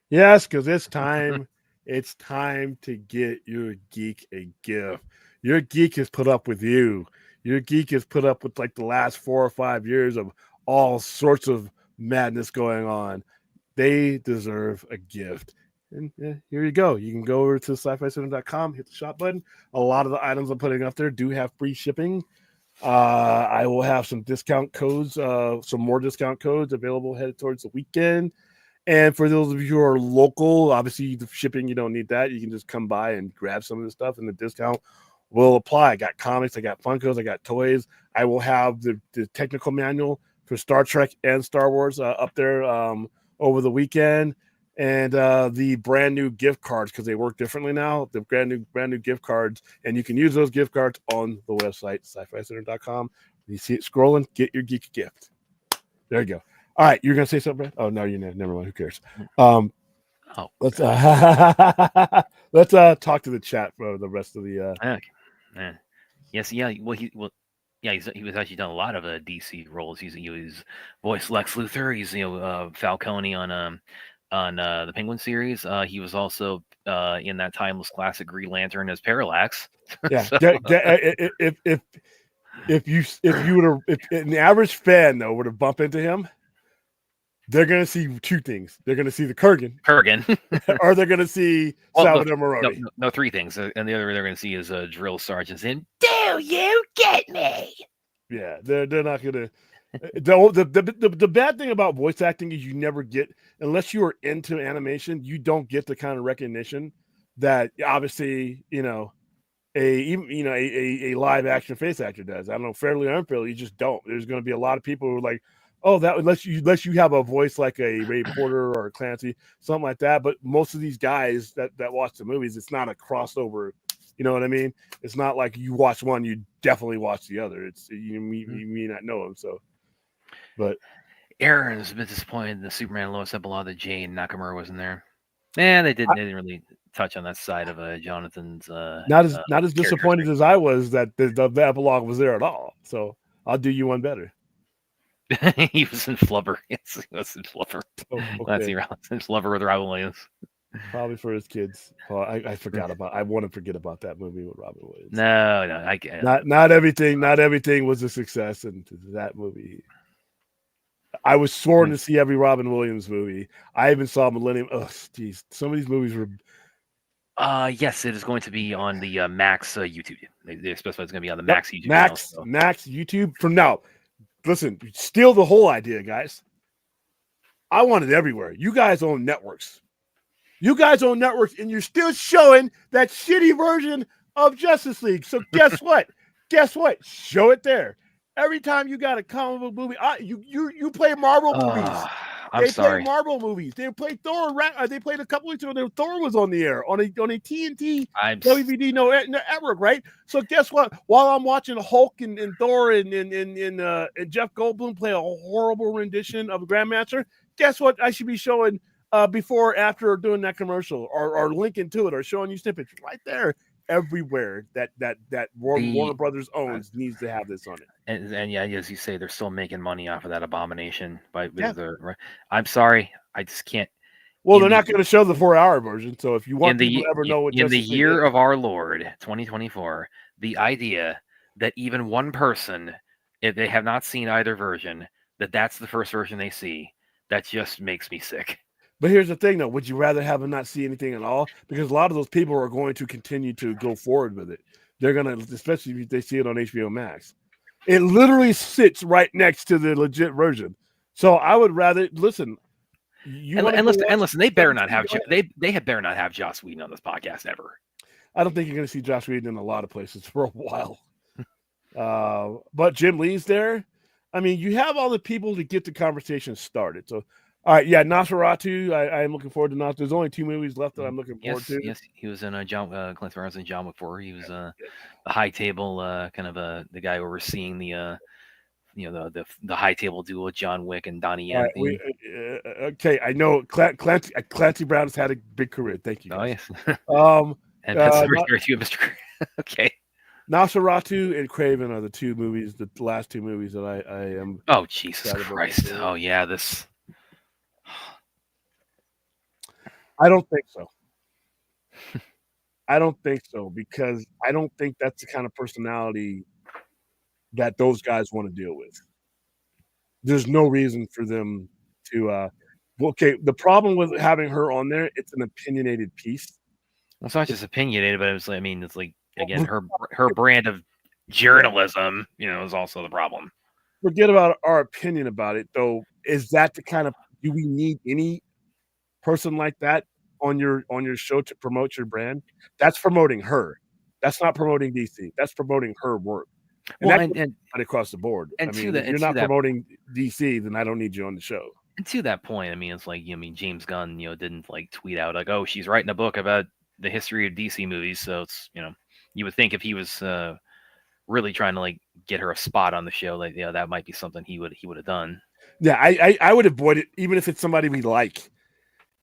[SPEAKER 6] Yes, because it's time. It's time to get your geek a gift. Your geek has put up with you. Your geek has put up with like the last 4 or 5 years of all sorts of madness going on. They deserve a gift. And here you go. You can go over to sci-fi-center.com, hit the shop button. A lot of the items I'm putting up there do have free shipping. I will have some discount codes, some more discount codes available headed towards the weekend. And for those of you who are local, obviously the shipping, you don't need that. You can just come by and grab some of the stuff and the discount will apply. I got comics, I got Funkos, I got toys. I will have the technical manual for Star Trek and Star Wars up there over the weekend. And the brand new gift cards, because they work differently now, the brand new gift cards. And you can use those gift cards on the website, sci-fi-center.com. You see it scrolling, get your geek gift. There you go. All right, you're gonna say something, Brad? Oh no, you never mind. Who cares? Let's talk to the chat for the rest of the.
[SPEAKER 7] Yes, yeah. He was actually done a lot of DC roles. He was voiced Lex Luthor. He's Falcone on the Penguin series. He was also in that timeless classic Green Lantern as Parallax.
[SPEAKER 6] Yeah,
[SPEAKER 7] So,
[SPEAKER 6] if an average fan though were to bump into him, they're going to see two things. They're going to see the Kurgan, or they're going to see Salvador Maroni.
[SPEAKER 7] No, three things. And the other they're going to see is drill sergeants in. Do you get me?
[SPEAKER 6] Yeah, they're not going to. The bad thing about voice acting is you never get, unless you are into animation, you don't get the kind of recognition that obviously a live action face actor does. I don't know, fairly or unfairly, you just don't. There's going to be a lot of people who are like, oh, that unless you have a voice like a Ray Porter or a Clancy, something like that. But most of these guys that watch the movies, it's not a crossover. You know what I mean? It's not like you watch one, you definitely watch the other. It's you may not know them. So, but
[SPEAKER 7] Aaron's a bit disappointed the Superman Lois epilogue that Jane Nakamura wasn't there. Man, they didn't really touch on that side of Jonathan's.
[SPEAKER 6] Not as disappointed as I was that the epilogue was there at all. So I'll do you one better.
[SPEAKER 7] He was in Flubber. Yes, he was in Flubber.
[SPEAKER 6] Oh, okay.
[SPEAKER 7] That's Flubber with Robin Williams.
[SPEAKER 6] Probably for his kids. Oh, I forgot about. I want to forget about that movie with Robin Williams.
[SPEAKER 7] No, I get
[SPEAKER 6] not everything was a success in that movie. I was sworn to see every Robin Williams movie. I even saw Millennium. Oh, geez, some of these movies were.
[SPEAKER 7] Yes, it is going to be on the Max YouTube. They specify it's going to be on the Max YouTube.
[SPEAKER 6] Max YouTube from now. Listen, steal the whole idea, guys. I want it everywhere. You guys own networks. And you're still showing that shitty version of Justice League. So guess what? Show it there. Every time you got a comic book movie, you play Marvel movies.
[SPEAKER 7] I'm
[SPEAKER 6] They
[SPEAKER 7] sorry.
[SPEAKER 6] play Marvel movies. They played Thor. They played a couple weeks ago. Thor was on the air on a TNT
[SPEAKER 7] I'm
[SPEAKER 6] WVD network, right? So guess what? While I'm watching Hulk and Thor and Jeff Goldblum play a horrible rendition of Grandmaster, guess what? I should be showing before, after, or doing that commercial, or linking to it, or showing you snippets right there. Everywhere that Warner Brothers owns needs to have this on it.
[SPEAKER 7] And yeah, as you say, they're still making money off of that abomination.
[SPEAKER 6] Yeah.
[SPEAKER 7] I'm sorry, I just can't.
[SPEAKER 6] Well, they're not going to show the 4-hour version. So if you want people to ever know what
[SPEAKER 7] in the year of our Lord 2024, the idea that even one person, if they have not seen either version, that's the first version they see, that just makes me sick.
[SPEAKER 6] But here's the thing, though. Would you rather have them not see anything at all? Because a lot of those people are going to continue to go forward with it. They're going to, especially if they see it on HBO Max. It literally sits right next to the legit version. So I would rather listen.
[SPEAKER 7] Listen, they better not have they had better not have Joss Whedon on this podcast ever.
[SPEAKER 6] I don't think you're going to see Joss Whedon in a lot of places for a while. But Jim Lee's there. I mean, you have all the people to get the conversation started. So, all right, yeah, Nosferatu. I am looking forward to Nosferatu. There's only 2 movies left that I'm looking forward to.
[SPEAKER 7] Yes, he was in Clint Barnes and John Wick 4. He was the high table kind of the guy overseeing the high table duel with John Wick and Donnie Yen.
[SPEAKER 6] Right, okay, I know Clancy Brown has had a big career. Thank you.
[SPEAKER 7] Guys.
[SPEAKER 6] Oh yes.
[SPEAKER 7] And Pet Sematary too, Mr. Okay.
[SPEAKER 6] Nosferatu and Craven are the last 2 movies that I am.
[SPEAKER 7] Oh Jesus Christ! Oh yeah, this.
[SPEAKER 6] I don't think so. I don't think so, because I don't think that's the kind of personality that those guys want to deal with. There's no reason for them to. Okay, the problem with having her on there, it's an opinionated piece.
[SPEAKER 7] Well, it's not just opinionated, but it's like again, her brand of journalism, is also the problem.
[SPEAKER 6] Forget about our opinion about it, though. Is that the kind of, do we need any person like that on your show to promote your brand? That's promoting her. That's not promoting DC. That's promoting her work. And
[SPEAKER 7] well,
[SPEAKER 6] that's
[SPEAKER 7] and
[SPEAKER 6] across the board.
[SPEAKER 7] And
[SPEAKER 6] I mean, if you're not promoting DC, then I don't need you on the show.
[SPEAKER 7] And to that point, I mean, it's like, James Gunn, didn't like tweet out like, oh, she's writing a book about the history of DC movies. So it's, you would think if he was really trying to like get her a spot on the show, like, that might be something he would have done.
[SPEAKER 6] Yeah, I would avoid it, even if it's somebody we like.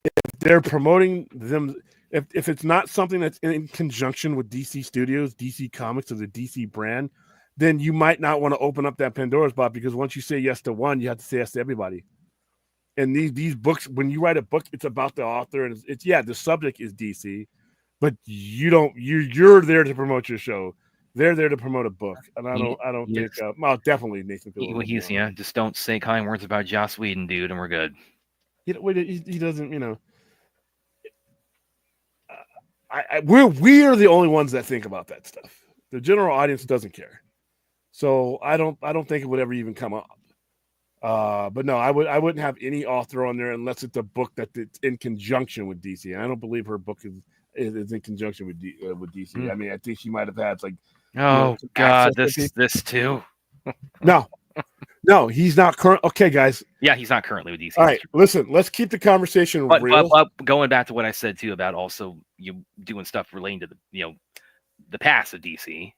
[SPEAKER 6] If they're promoting them, if it's not something that's in conjunction with DC Studios, DC Comics, or the DC brand, then you might not want to open up that Pandora's box, because once you say yes to one, you have to say yes to everybody. And these books, when you write a book, it's about the author, and it's the subject is DC, but you're there to promote your show. They're there to promote a book, and I don't think. Well, definitely Nathan Fillion.
[SPEAKER 7] He's just don't say kind words about Joss Whedon, dude, and we're good.
[SPEAKER 6] He doesn't. We are the only ones that think about that stuff. The general audience doesn't care, so I don't think it would ever even come up. But no, I wouldn't have any author on there unless it's a book that's in conjunction with DC. And I don't believe her book is in conjunction with DC. I mean, I think she might have had like.
[SPEAKER 7] Oh God, this too.
[SPEAKER 6] No, he's not current. Okay, guys.
[SPEAKER 7] Yeah, he's not currently with DC.
[SPEAKER 6] All right, listen. Let's keep the conversation real.
[SPEAKER 7] But going back to what I said too about also you doing stuff relating to the past of DC.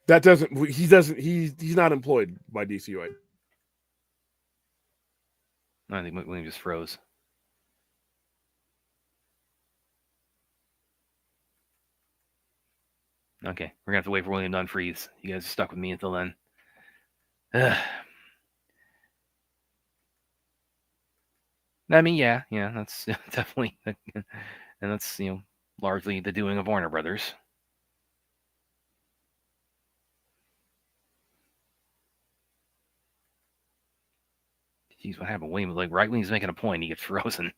[SPEAKER 6] That doesn't. He doesn't. He's not employed by DC, right?
[SPEAKER 7] I think William just froze. Okay, we're gonna have to wait for William to unfreeze. You guys are stuck with me until then. I mean, yeah, that's definitely, and that's largely the doing of Warner Brothers. Jeez, what happened? William, like right when he's making a point, he gets frozen.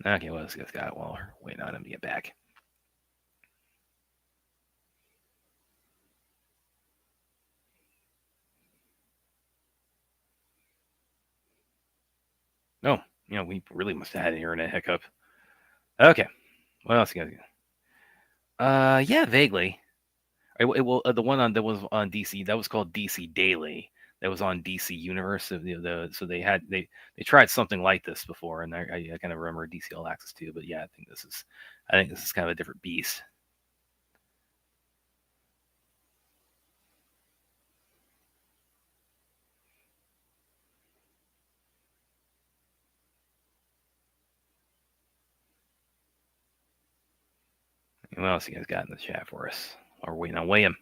[SPEAKER 7] Okay, well, let's get this guy while we're waiting on him to get back. No, we really must have had an internet hiccup. Okay, what else you guys got? Yeah, vaguely. Well, the one on that was on DC, that was called DC Daily. That was on DC Universe. So, so they tried something like this before, and I kind of remember DC All Access too. But yeah, I think this is kind of a different beast. What else you guys got in the chat for us? Or waiting on William.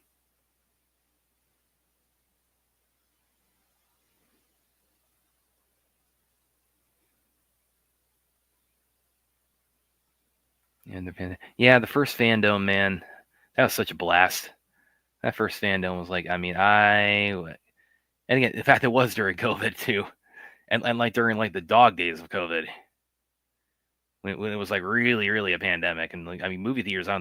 [SPEAKER 7] Independent. Yeah, the first fandom, man, that was such a blast. That first fandom was like, and again, in fact, it was during COVID too, and like during like the dog days of COVID, when it was like really, really a pandemic, and like movie theaters. I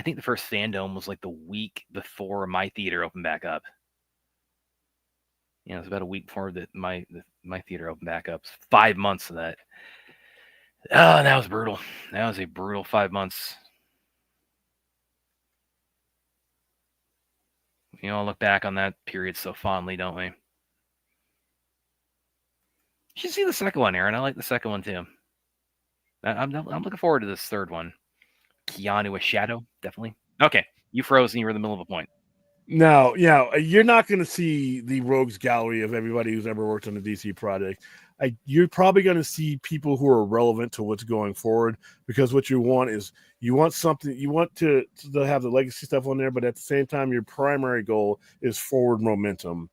[SPEAKER 7] think the first fandom was like the week before my theater opened back up. It was about a week before my theater opened back up. 5 months of that. Oh, that was brutal. That was a brutal 5 months. We all look back on that period so fondly, don't we? You should see the second one, Aaron. I like the second one too. I'm looking forward to this third one. Keanu, a shadow, definitely. Okay, you froze and you were in the middle of a point.
[SPEAKER 6] No, you're not going to see the rogues gallery of everybody who's ever worked on a DC project. You're probably going to see people who are relevant to what's going forward, because what you want to have the legacy stuff on there, but at the same time, your primary goal is forward momentum.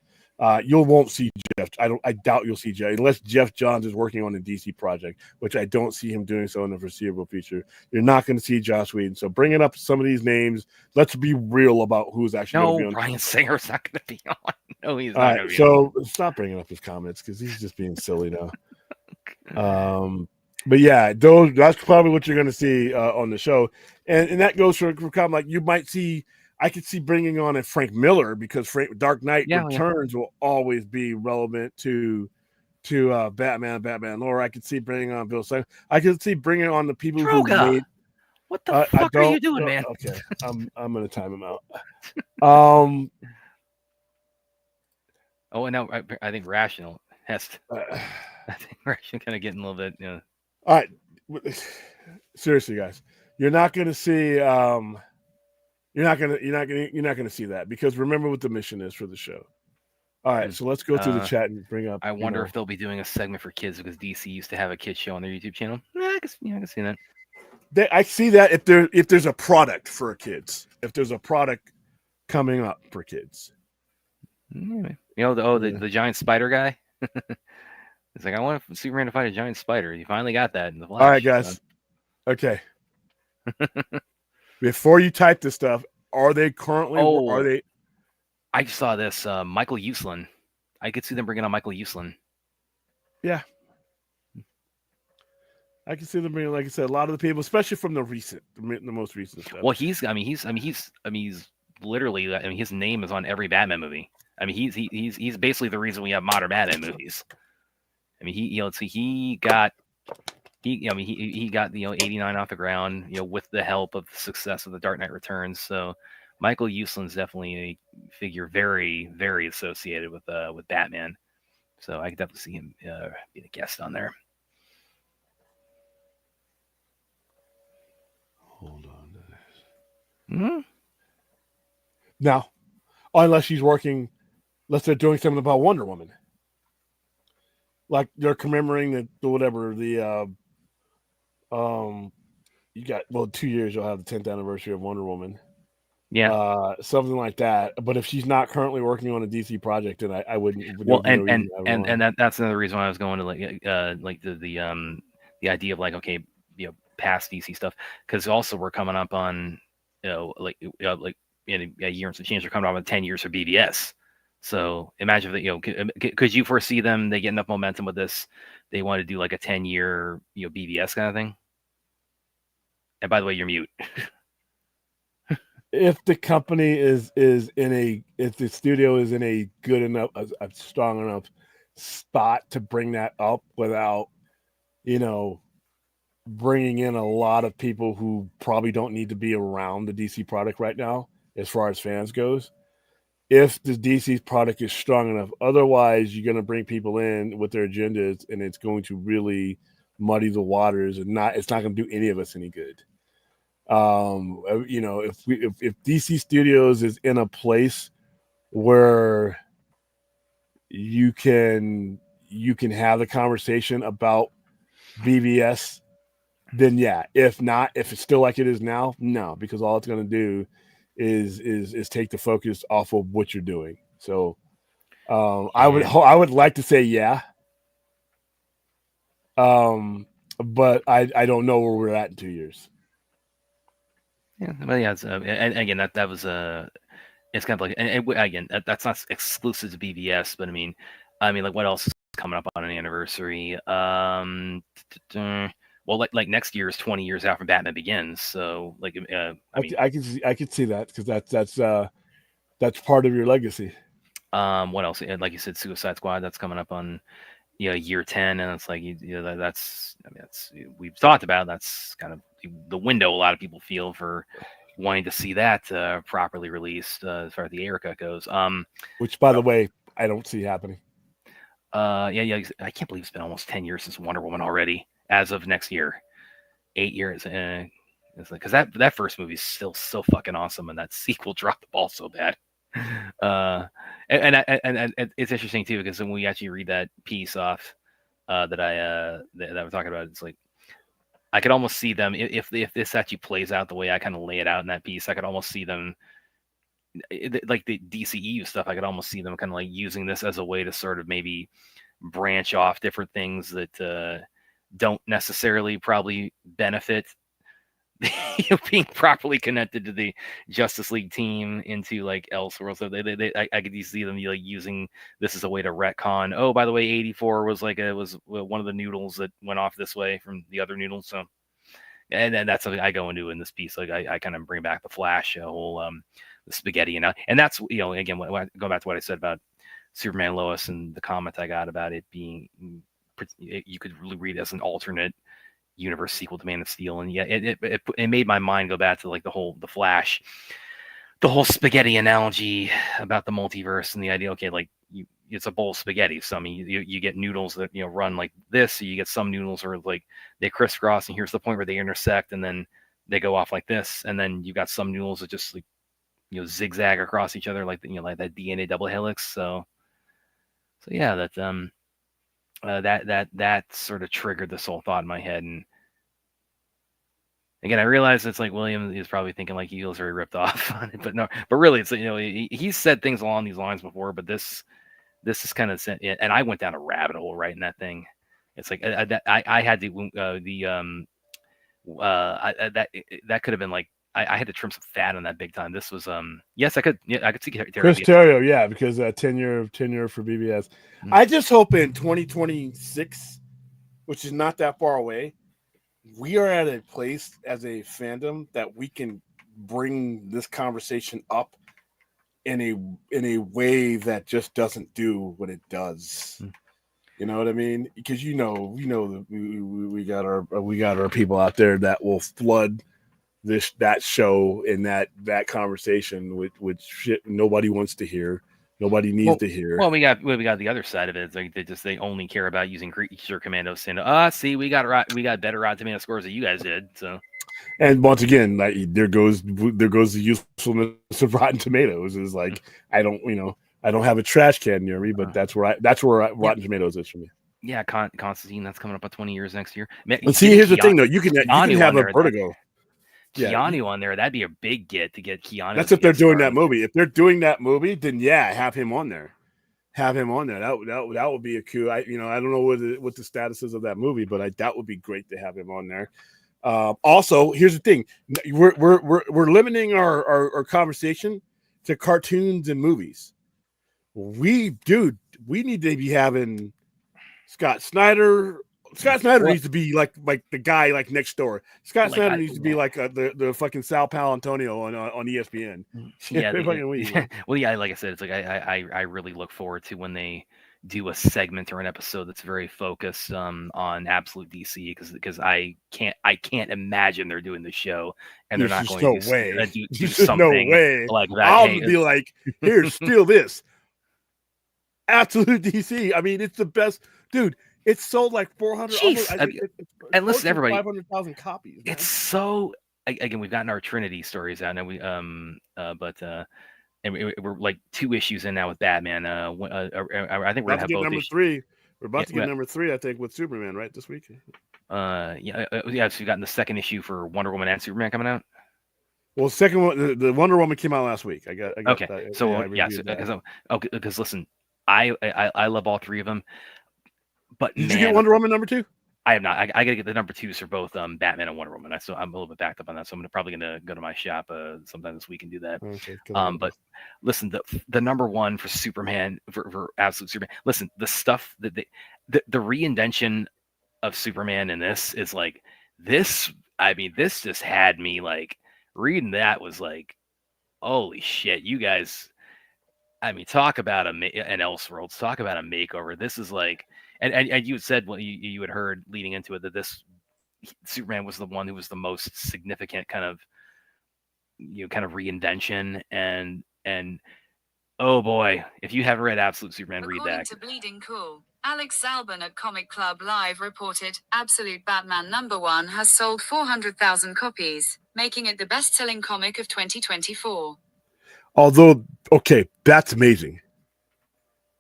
[SPEAKER 6] You won't see Jeff. I doubt you'll see Jeff unless Jeff Johns is working on a DC project, which I don't see him doing so in the foreseeable future. You're not going to see Joss Whedon. So bringing up some of these names, let's be real about who's actually going to be on.
[SPEAKER 7] Bryan Singer's not going to be on. No, he's
[SPEAKER 6] not going to be on. So stop bringing up his comments because he's just being silly now. But yeah, that's probably what you're going to see on the show, and that goes for comment. Like you might see. I could see bringing on a Frank Miller, because Dark Knight Returns will always be relevant to Batman lore. I could see bringing on Bill Simon. I could see bringing on the people who made.
[SPEAKER 7] What the fuck are you doing, man?
[SPEAKER 6] Okay, I'm gonna time him out.
[SPEAKER 7] Oh, and now I think Rational has. I think Rational kind of getting a little bit.
[SPEAKER 6] All right, seriously, guys, you're not gonna see. You're not gonna see that, because remember what the mission is for the show. All right, so let's go through the chat and bring up.
[SPEAKER 7] I wonder if they'll be doing a segment for kids, because DC used to have a kids show on their YouTube channel. I can see that.
[SPEAKER 6] I see that if there's a product for kids, if there's a product coming up for kids.
[SPEAKER 7] The giant spider guy. It's like, I want Superman to fight a giant spider. You finally got that in the Flash.
[SPEAKER 6] All right, guys. Okay. Before you type this stuff, are they currently? Are they?
[SPEAKER 7] I just saw this. Michael Uslan. I could see them bringing on Michael Uslan.
[SPEAKER 6] Yeah, I can see them bringing, like I said, a lot of the people, especially from the most recent stuff.
[SPEAKER 7] Well, he's literally. His name is on every Batman movie. He's basically the reason we have modern Batman movies. He got 89 off the ground, with the help of the success of The Dark Knight Returns. So Michael Uslan's definitely a figure very, very associated with Batman. So I could definitely see him being a guest on there.
[SPEAKER 6] Hold on to this.
[SPEAKER 7] Mm-hmm.
[SPEAKER 6] Now, unless they're doing something about Wonder Woman. Like they're commemorating you got 2 years, you'll have the 10th anniversary of Wonder Woman.
[SPEAKER 7] Yeah,
[SPEAKER 6] something like that. But if she's not currently working on a DC project, then I wouldn't.
[SPEAKER 7] Well, and that's another reason why I was going to the idea of past DC stuff, because also we're coming up on in a year and some change, we're coming up on 10 years for BVS. So imagine that, could you foresee them? They get enough momentum with this, they want to do like a 10-year BVS kind of thing. And by the way, you're mute.
[SPEAKER 6] If the company if the studio is in a good enough, a strong enough spot to bring that up without, bringing in a lot of people who probably don't need to be around the DC product right now, as far as fans goes. If the DC product is strong enough, otherwise you're going to bring people in with their agendas, and it's going to really muddy the waters, and it's not going to do any of us any good. If DC Studios is in a place where you can have the conversation about BVS, then yeah. If not, if it's still like it is now, no, because all it's going to do is take the focus off of what you're doing. So I would like to say yeah, but I don't know where we're at in 2 years.
[SPEAKER 7] Yeah, but yeah, it's, and again, that was it's kind of like, and again, that's not exclusive to BVS, but I mean, like what else is coming up on an anniversary? Well, like next year is 20 years out from Batman Begins, so like,
[SPEAKER 6] I can see that, because that's part of your legacy.
[SPEAKER 7] What else? And like you said, Suicide Squad, that's coming up on year 10, and it's like that's we've talked about, that's kind of the window a lot of people feel for wanting to see that properly released as far as the Erica goes.
[SPEAKER 6] Which, by the way, I don't see happening.
[SPEAKER 7] I can't believe it's been almost 10 years since Wonder Woman already. As of next year, 8 years. It's like, because that first movie is still so fucking awesome, and that sequel dropped the ball so bad. And it's interesting too, because when we actually read that piece off that we're talking about, it's like I could almost see them, if this actually plays out the way I kind of lay it out in that piece, I could almost see them, like the DCEU stuff, I could almost see them kind of like using this as a way to sort of maybe branch off different things that don't necessarily probably benefit being properly connected to the Justice League team into like Elseworld. So I could see them like using this as a way to retcon. Oh, by the way, 84 was one of the noodles that went off this way from the other noodles. So, and then that's something I go into in this piece. Like I kind of bring back the Flash, whole the spaghetti, and that's again going back to what I said about Superman Lois and the comment I got about it being, you could really read it as an alternate universe sequel to Man of Steel, and yeah, it made my mind go back to like the Flash, the whole spaghetti analogy about the multiverse, and the idea, okay, like it's a bowl of spaghetti. So I mean, you get noodles that run like this, so you get some noodles where like they crisscross, and here's the point where they intersect, and then they go off like this, and then you got some noodles that just like zigzag across each other, like like that DNA double helix. So yeah, that sort of triggered this whole thought in my head. And again, I realize it's like William is probably thinking like he feels very ripped off on it, but no, but really it's he's said things along these lines before, but this is kind of, and I went down a rabbit hole right in that thing. It's like I had to that could have been like, I had to trim some fat on that big time. This was yes, I could see
[SPEAKER 6] Chris Terrio, yeah, because 10 year for BVS. Mm-hmm. I just hope in 2026, which is not that far away, we are at a place as a fandom that we can bring this conversation up in a way that just doesn't do what it does. Mm-hmm. You know what I mean? Because we got our people out there that will flood that show and that conversation with shit nobody wants to hear, nobody needs to hear.
[SPEAKER 7] Well, we got the other side of it. It's like they only care about using Creature Commandos, and see, we got better Rotten Tomato scores than you guys did. So, and
[SPEAKER 6] once again, like there goes the usefulness of Rotten Tomatoes. Is like I don't have a trash can near me, but that's where Rotten Tomatoes is for me.
[SPEAKER 7] Yeah, Constantine, that's coming up on 20 years next year.
[SPEAKER 6] And see, here's the thing though, you can have a Vertigo.
[SPEAKER 7] Keanu on there, that'd be a big get to get Keanu.
[SPEAKER 6] That's if they're doing that movie. If they're doing that movie, then yeah, have him on there. That would be a coup. I don't know what the status is of that movie, but that would be great to have him on there. Also, here's the thing: we're limiting our conversation to cartoons and movies. We need to be having Scott Snyder. Scott Snyder needs to be like the guy like next door. Scott Snyder needs to be like the fucking Sal Palantonio on ESPN.
[SPEAKER 7] Yeah, well, yeah, like I said, it's like I really look forward to when they do a segment or an episode that's very focused on Absolute DC because I can't imagine they're doing the show and they're not
[SPEAKER 6] There's
[SPEAKER 7] going
[SPEAKER 6] no
[SPEAKER 7] to
[SPEAKER 6] way.
[SPEAKER 7] do
[SPEAKER 6] There's
[SPEAKER 7] something
[SPEAKER 6] no way.
[SPEAKER 7] like that.
[SPEAKER 6] I'll
[SPEAKER 7] Hey,
[SPEAKER 6] be like, here, steal this. Absolute DC. I mean, it's the best, dude. It's sold like 400.
[SPEAKER 7] Jeez. And listen, everybody,
[SPEAKER 6] 500,000 copies. Man.
[SPEAKER 7] it's so again, we've gotten our Trinity stories out, and we and we're like 2 issues in now with Batman. I think we're
[SPEAKER 6] about
[SPEAKER 7] gonna
[SPEAKER 6] to
[SPEAKER 7] have
[SPEAKER 6] get
[SPEAKER 7] both
[SPEAKER 6] number
[SPEAKER 7] issues.
[SPEAKER 6] 3. We're about to
[SPEAKER 7] Yeah,
[SPEAKER 6] get number 3, I think, with Superman, right, this week.
[SPEAKER 7] Yeah. So we've gotten the second issue for Wonder Woman and Superman coming out.
[SPEAKER 6] Well, second one, the Wonder Woman came out last week. I got
[SPEAKER 7] Okay,
[SPEAKER 6] that.
[SPEAKER 7] so
[SPEAKER 6] I
[SPEAKER 7] yeah,
[SPEAKER 6] reviewed that.
[SPEAKER 7] because listen, I love all 3 of them, but
[SPEAKER 6] Did
[SPEAKER 7] man,
[SPEAKER 6] you get Wonder Woman number 2?
[SPEAKER 7] I have not. I gotta get the number 2s for both Batman and Wonder Woman. I'm a little bit backed up on that, so I'm probably gonna go to my shop sometime this week and do that.
[SPEAKER 6] Okay,
[SPEAKER 7] But listen, the number 1 for Superman for Absolute Superman. Listen, the stuff that the reinvention of Superman in this is like this. I mean, this just had me like reading that was like, holy shit, you guys. I mean, talk about an Elseworlds, talk about a makeover. This is like, and you had said what you had heard leading into it that this Superman was the one who was the most significant kind of reinvention and oh boy, if you haven't read Absolute Superman, read
[SPEAKER 8] According
[SPEAKER 7] that.
[SPEAKER 8] to Bleeding Cool, Alex Zalben at Comic Club Live reported, Absolute Batman #1 has sold 400,000 copies, making it the best-selling comic of 2024.
[SPEAKER 6] Although, okay, that's amazing.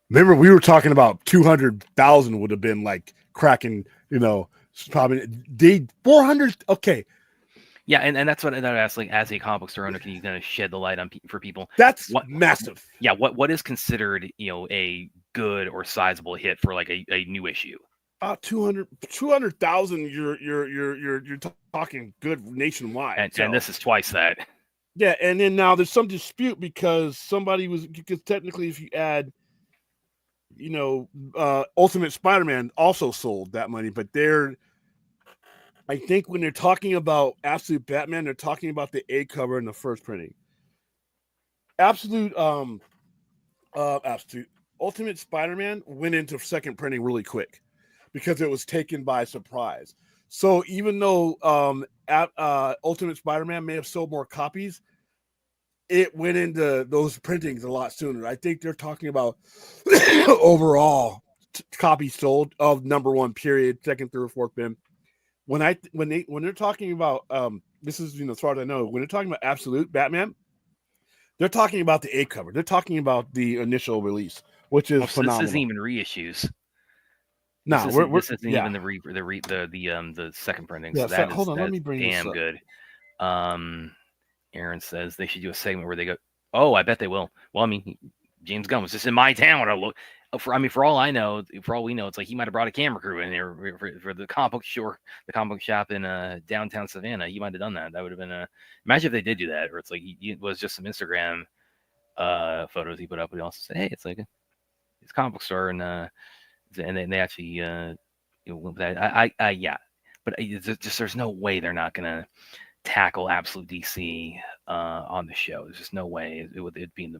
[SPEAKER 6] Remember, we were talking about 200,000 would have been like cracking, probably 400. Okay,
[SPEAKER 7] Yeah, and that's what I asked. Like, as a comic book store owner, can you kind of shed the light on for people?
[SPEAKER 6] that's massive.
[SPEAKER 7] Yeah, what is considered a good or sizable hit for like a new issue?
[SPEAKER 6] 200,000. You're talking good nationwide,
[SPEAKER 7] And this is twice that.
[SPEAKER 6] Yeah, and then now there's some dispute because technically if you add, Ultimate Spider-Man also sold that money, but I think when they're talking about Absolute Batman, they're talking about the A cover in the first printing. Absolute Ultimate Spider-Man went into second printing really quick because it was taken by surprise. So even though Ultimate Spider-Man may have sold more copies, it went into those printings a lot sooner. I think they're talking about overall copies sold of #1 period, second through fourth bin. When they're talking about this is as far as I know, when they're talking about Absolute Batman, they're talking about the A cover. They're talking about the initial release, which is phenomenal.
[SPEAKER 7] This isn't even reissues.
[SPEAKER 6] No,
[SPEAKER 7] this isn't even the second printing.
[SPEAKER 6] Yeah,
[SPEAKER 7] so that
[SPEAKER 6] hold on, let me bring this
[SPEAKER 7] damn
[SPEAKER 6] up.
[SPEAKER 7] good. Aaron says they should do a segment where they go, oh, I bet they will. Well, I mean, James Gunn was just in my town. For all I know, for all we know, it's like he might have brought a camera crew in there for the comic book shop in downtown Savannah. He might have done that. That would have been imagine if they did do that, or it's like it was just some Instagram photos he put up. But he also said, hey, it's like it's a comic book store, and they actually yeah. But there's no way they're not gonna tackle Absolute DC on the show. There's just no way it'd be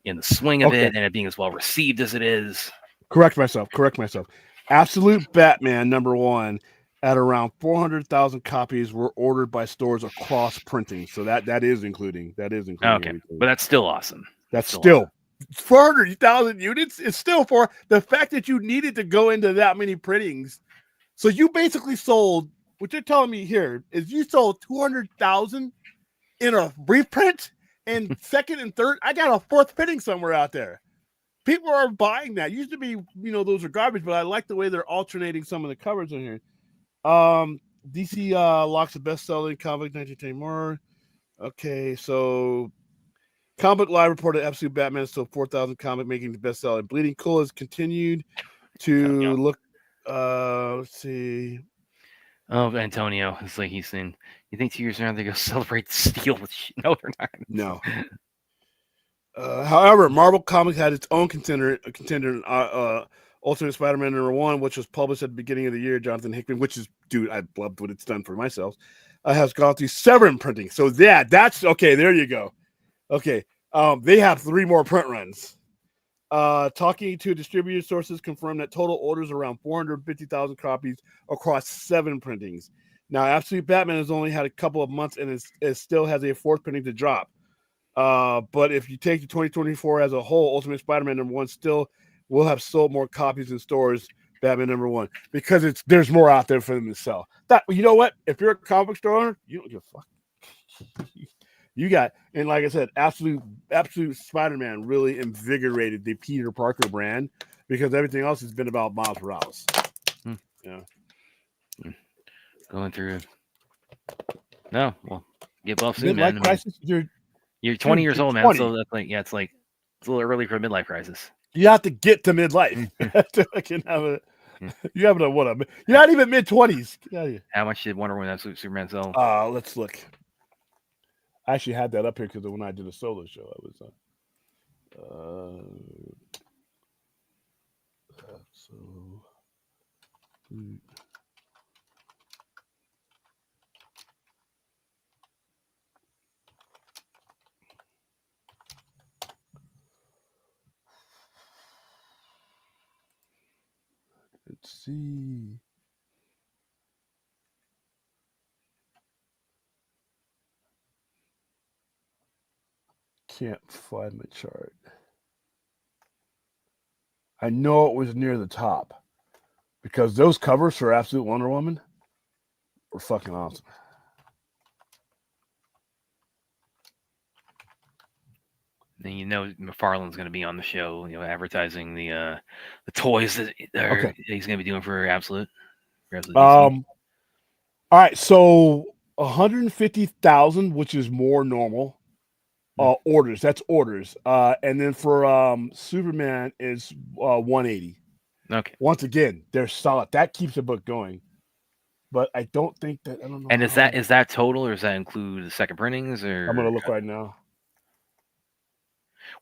[SPEAKER 7] in the swing of it and it being as well received as it is.
[SPEAKER 6] Correct myself. Absolute Batman #1 at around 400,000 copies were ordered by stores across printing. So that is including
[SPEAKER 7] Okay,
[SPEAKER 6] everything.
[SPEAKER 7] but that's still awesome.
[SPEAKER 6] That's still 400,000 units. It's still for the fact that you needed to go into that many printings. So you basically sold. What you're telling me here is you sold 200,000 in a reprint and second and third. I got a fourth printing somewhere out there. People are buying that. Used to be, those are garbage, but I like the way they're alternating some of the covers in here. DC locks the best-selling comic 1910 more. Okay, so Comic Live reported Absolute Batman sold 4,000 comic, making the best-selling. Bleeding Cool has continued to look. Let's see.
[SPEAKER 7] Oh, Antonio, it's like he's saying, you think 2 years from now they go celebrate Steel with no, they're not.
[SPEAKER 6] No. However, Marvel Comics had its own contender, Ultimate Spider-Man #1, which was published at the beginning of the year. Jonathan Hickman, which is, dude, I loved what it's done for myself, has gone through 7 printing. So that's okay. There you go. Okay, they have 3 more print runs. Talking to distributor sources confirmed that total orders around 450,000 copies across 7 printings. Now, Absolute Batman has only had a couple of months and it still has a 4th printing to drop. But if you take the 2024 as a whole, Ultimate Spider-Man #1 still will have sold more copies in stores. Batman #1 because there's more out there for them to sell. That you know what? If you're a comic book store owner, you don't give a fuck. You got, and like I said, Absolute Spider-Man really invigorated the Peter Parker brand because everything else has been about Miles Morales. Yeah.
[SPEAKER 7] Going through. No, well, get buff soon,
[SPEAKER 6] Midlife
[SPEAKER 7] man.
[SPEAKER 6] crisis.
[SPEAKER 7] You're 20 years old, man.
[SPEAKER 6] 20.
[SPEAKER 7] So that's like, it's like it's a little early for a midlife crisis.
[SPEAKER 6] You have to get to midlife. You have you're not even mid-20s.
[SPEAKER 7] How much did Wonder Woman Absolute Superman sell?
[SPEAKER 6] Let's look. I actually had that up here because when I did a solo show, I was let's see. Can't find the chart. I know it was near the top because those covers for Absolute Wonder Woman were fucking awesome.
[SPEAKER 7] And you know McFarlane's going to be on the show, advertising the toys that he's going to be doing for Absolute.
[SPEAKER 6] All right, so 150,000, which is more normal. Orders. That's orders. And then for Superman is 180.
[SPEAKER 7] Okay.
[SPEAKER 6] Once again, they're solid. That keeps the book going. But I don't think that. I don't know.
[SPEAKER 7] And is that total, or does that include the second printings? Or
[SPEAKER 6] I'm gonna look right now.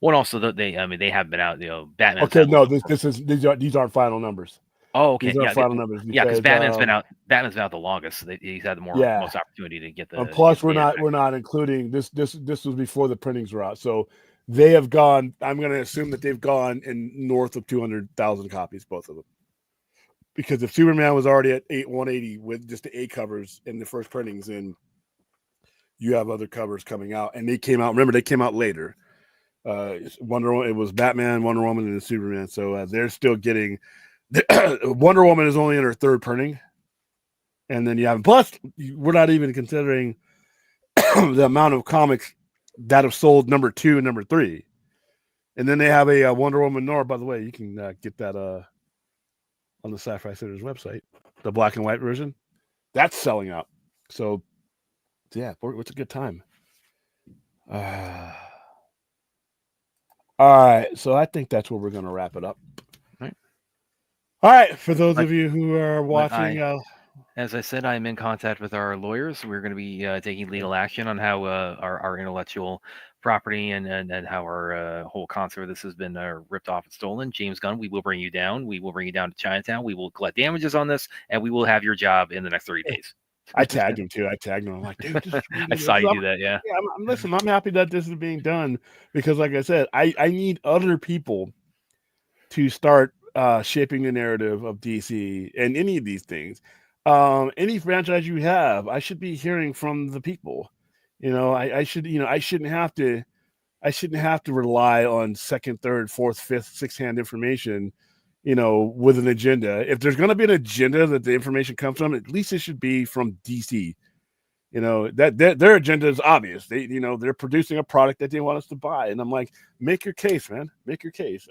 [SPEAKER 7] Well, also they have been out. Batman.
[SPEAKER 6] Okay, no, these aren't final numbers.
[SPEAKER 7] Oh, okay.
[SPEAKER 6] These are final numbers.
[SPEAKER 7] Yeah, because Batman's been out. Batman's been out the longest. So he's had the most opportunity to get the.
[SPEAKER 6] And plus, we're not including this. This was before the printings were out, so they have gone. I'm going to assume that they've gone in north of 200,000 copies, both of them. Because if Superman was already at 180 with just the 8 covers in the first printings, and you have other covers coming out, and they came out. Remember, they came out later. Wonder Woman. It was Batman, Wonder Woman, and Superman. So they're still getting. Wonder Woman is only in her 3rd printing, and then you have plus we're not even considering the amount of comics that have sold number 2 and number 3, and then they have a Wonder Woman Noir. By the way, you can get that on the Sci-Fi Center's website, the black and white version. That's selling out. So yeah, it's a good time. All right, so I think that's where we're going to wrap it up. All right, for those of you who are watching,
[SPEAKER 7] as I said, I'm in contact with our lawyers. We're going to be taking legal action on how our intellectual property and how our whole concept of this has been ripped off and stolen. James Gunn, we will bring you down. We will bring you down to Chinatown. We will collect damages on this, and we will have your job in the next 30 days.
[SPEAKER 6] I tagged him too. I'm like, dude,
[SPEAKER 7] I saw you do that. Yeah.
[SPEAKER 6] Listen, I'm happy that this is being done because, like I said, I need other people to start shaping the narrative of DC and any of these things. Any franchise you have, I should be hearing from the people. I shouldn't have to rely on second, third, fourth, fifth, sixth hand information, with an agenda. If there's going to be an agenda that the information comes from, at least it should be from DC. That their agenda is obvious. They're producing a product that they want us to buy. And I'm like, make your case, man. Make your case.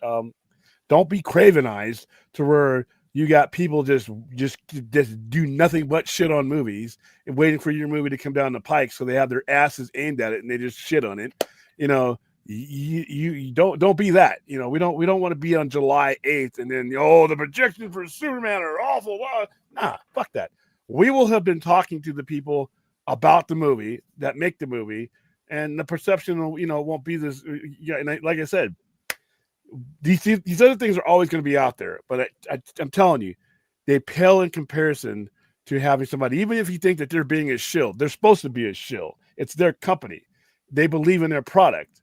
[SPEAKER 6] Don't be cravenized to where you got people just do nothing but shit on movies and waiting for your movie to come down the pike so they have their asses aimed at it and they just shit on it. You don't be that. We don't want to be on July 8th and then the projections for Superman are awful. Nah, fuck that. We will have been talking to the people about the movie that make the movie, and the perception won't be this. Like I said, these other things are always going to be out there, but I'm telling you, they pale in comparison to having somebody. Even if you think that they're being a shill, they're supposed to be a shill. It's their company. They believe in their product.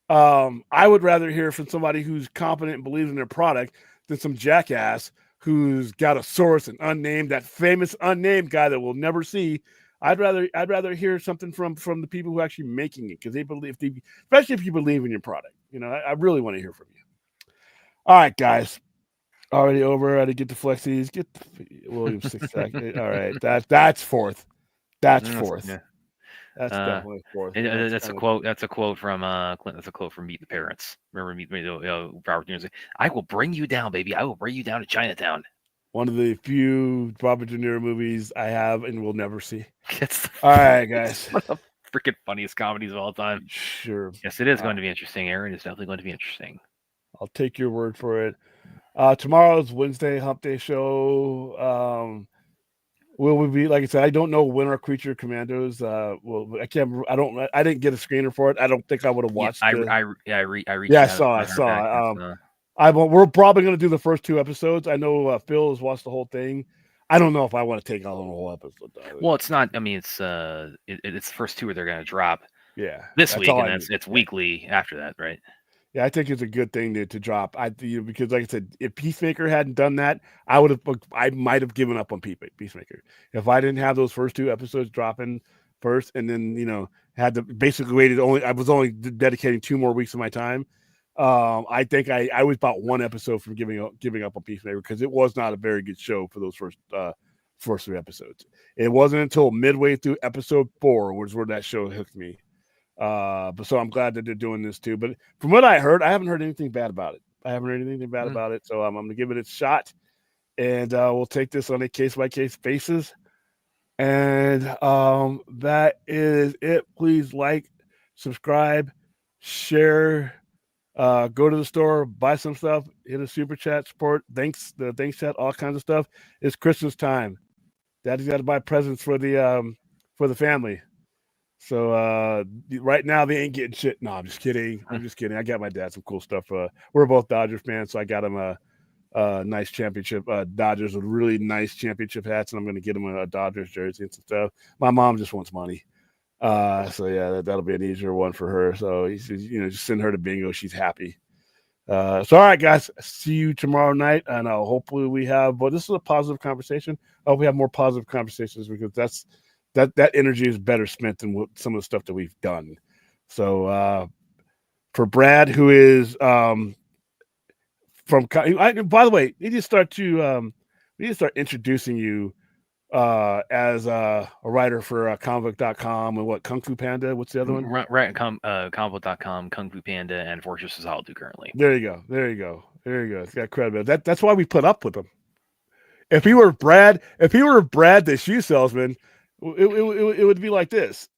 [SPEAKER 6] I would rather hear from somebody who's competent and believes in their product than some jackass who's got a source and unnamed, that famous unnamed guy that we'll never see. I'd rather hear something from the people who are actually making it, because they believe, especially if you believe in your product. I really want to hear from you. All right, guys. Already over. I had to get the flexies. Get the William 6 seconds. All right. That's fourth. That's fourth.
[SPEAKER 7] Yeah.
[SPEAKER 6] That's definitely fourth.
[SPEAKER 7] That's a quote. That's a quote from Clinton. That's a quote from Meet the Parents. Remember Robert De Niro saying, "I will bring you down, baby. I will bring you down to Chinatown."
[SPEAKER 6] One of the few Robert De Niro movies I have and will never see.
[SPEAKER 7] It's
[SPEAKER 6] all right, guys.
[SPEAKER 7] One of the freaking funniest comedies of all time.
[SPEAKER 6] Sure.
[SPEAKER 7] Yes, it is going to be interesting, Aaron. It's definitely going to be interesting.
[SPEAKER 6] I'll take your word for it. Tomorrow's Wednesday Hump Day show. Will we be, like I said, I don't know when our Creature Commandos. Well, I can't. I didn't get a screener for it. I don't think I would have watched.
[SPEAKER 7] I reached.
[SPEAKER 6] Yeah, I saw. We're probably going to do the first 2 episodes. I know Phil has watched the whole thing. I don't know if I want to take on the whole episode.
[SPEAKER 7] Well, it's not. I mean, it's the first 2 where they're going to drop.
[SPEAKER 6] Yeah,
[SPEAKER 7] this week, and then it's weekly after that, right?
[SPEAKER 6] Yeah, I think it's a good thing to drop. Because, like I said, if Peacemaker hadn't done that, I might have given up on Peacemaker. If I didn't have those first 2 episodes dropping first, and then had to basically waited I was only dedicating 2 more weeks of my time. I think I was about 1 episode from giving up on Peacemaker, because it was not a very good show for those first 3 episodes. It wasn't until midway through episode 4 was where that show hooked me. But so I'm glad that they're doing this too. But from what I heard, I haven't heard anything bad about it. About it. So I'm going to give it a shot, and we'll take this on a case-by-case basis. And that is it. Please like, subscribe, share, go to the store, buy some stuff, hit a super chat, support, the thanks chat, all kinds of stuff. It's Christmas time. Daddy's got to buy presents for the family. So right now they ain't getting shit. No, I'm just kidding. I got my dad some cool stuff. We're both Dodgers fans, so I got him a nice championship. Dodgers with really nice championship hats, and I'm going to get him a Dodgers jersey and some stuff. My mom just wants money. So yeah, that'll be an easier one for her. So just send her to bingo. She's happy. So all right, guys, see you tomorrow night, and hopefully we have. But this is a positive conversation. I hope we have more positive conversations, because that energy is better spent than some of the stuff that we've done. So for Brad, who is from, by the way, we need to start introducing you as a writer for comicbook.com and what, Kung Fu Panda. What's the other one?
[SPEAKER 7] Right, comicbook.com, Kung Fu Panda, and Fortress of Solitude currently.
[SPEAKER 6] There you go. It's got credibility. That's why we put up with him. If he were Brad, the shoe salesman, it would be like this.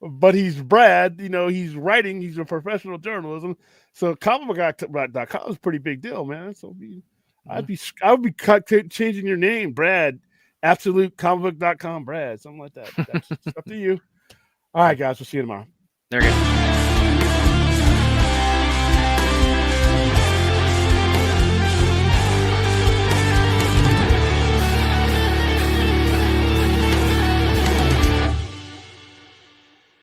[SPEAKER 6] But he's Brad, he's writing, he's a professional journalism. So comicbook.com is a pretty big deal, man. So I would be changing your name, Brad, absolute comicbook.com Brad, something like that. That's up to you. All right, guys, we'll see you tomorrow.
[SPEAKER 7] There you go.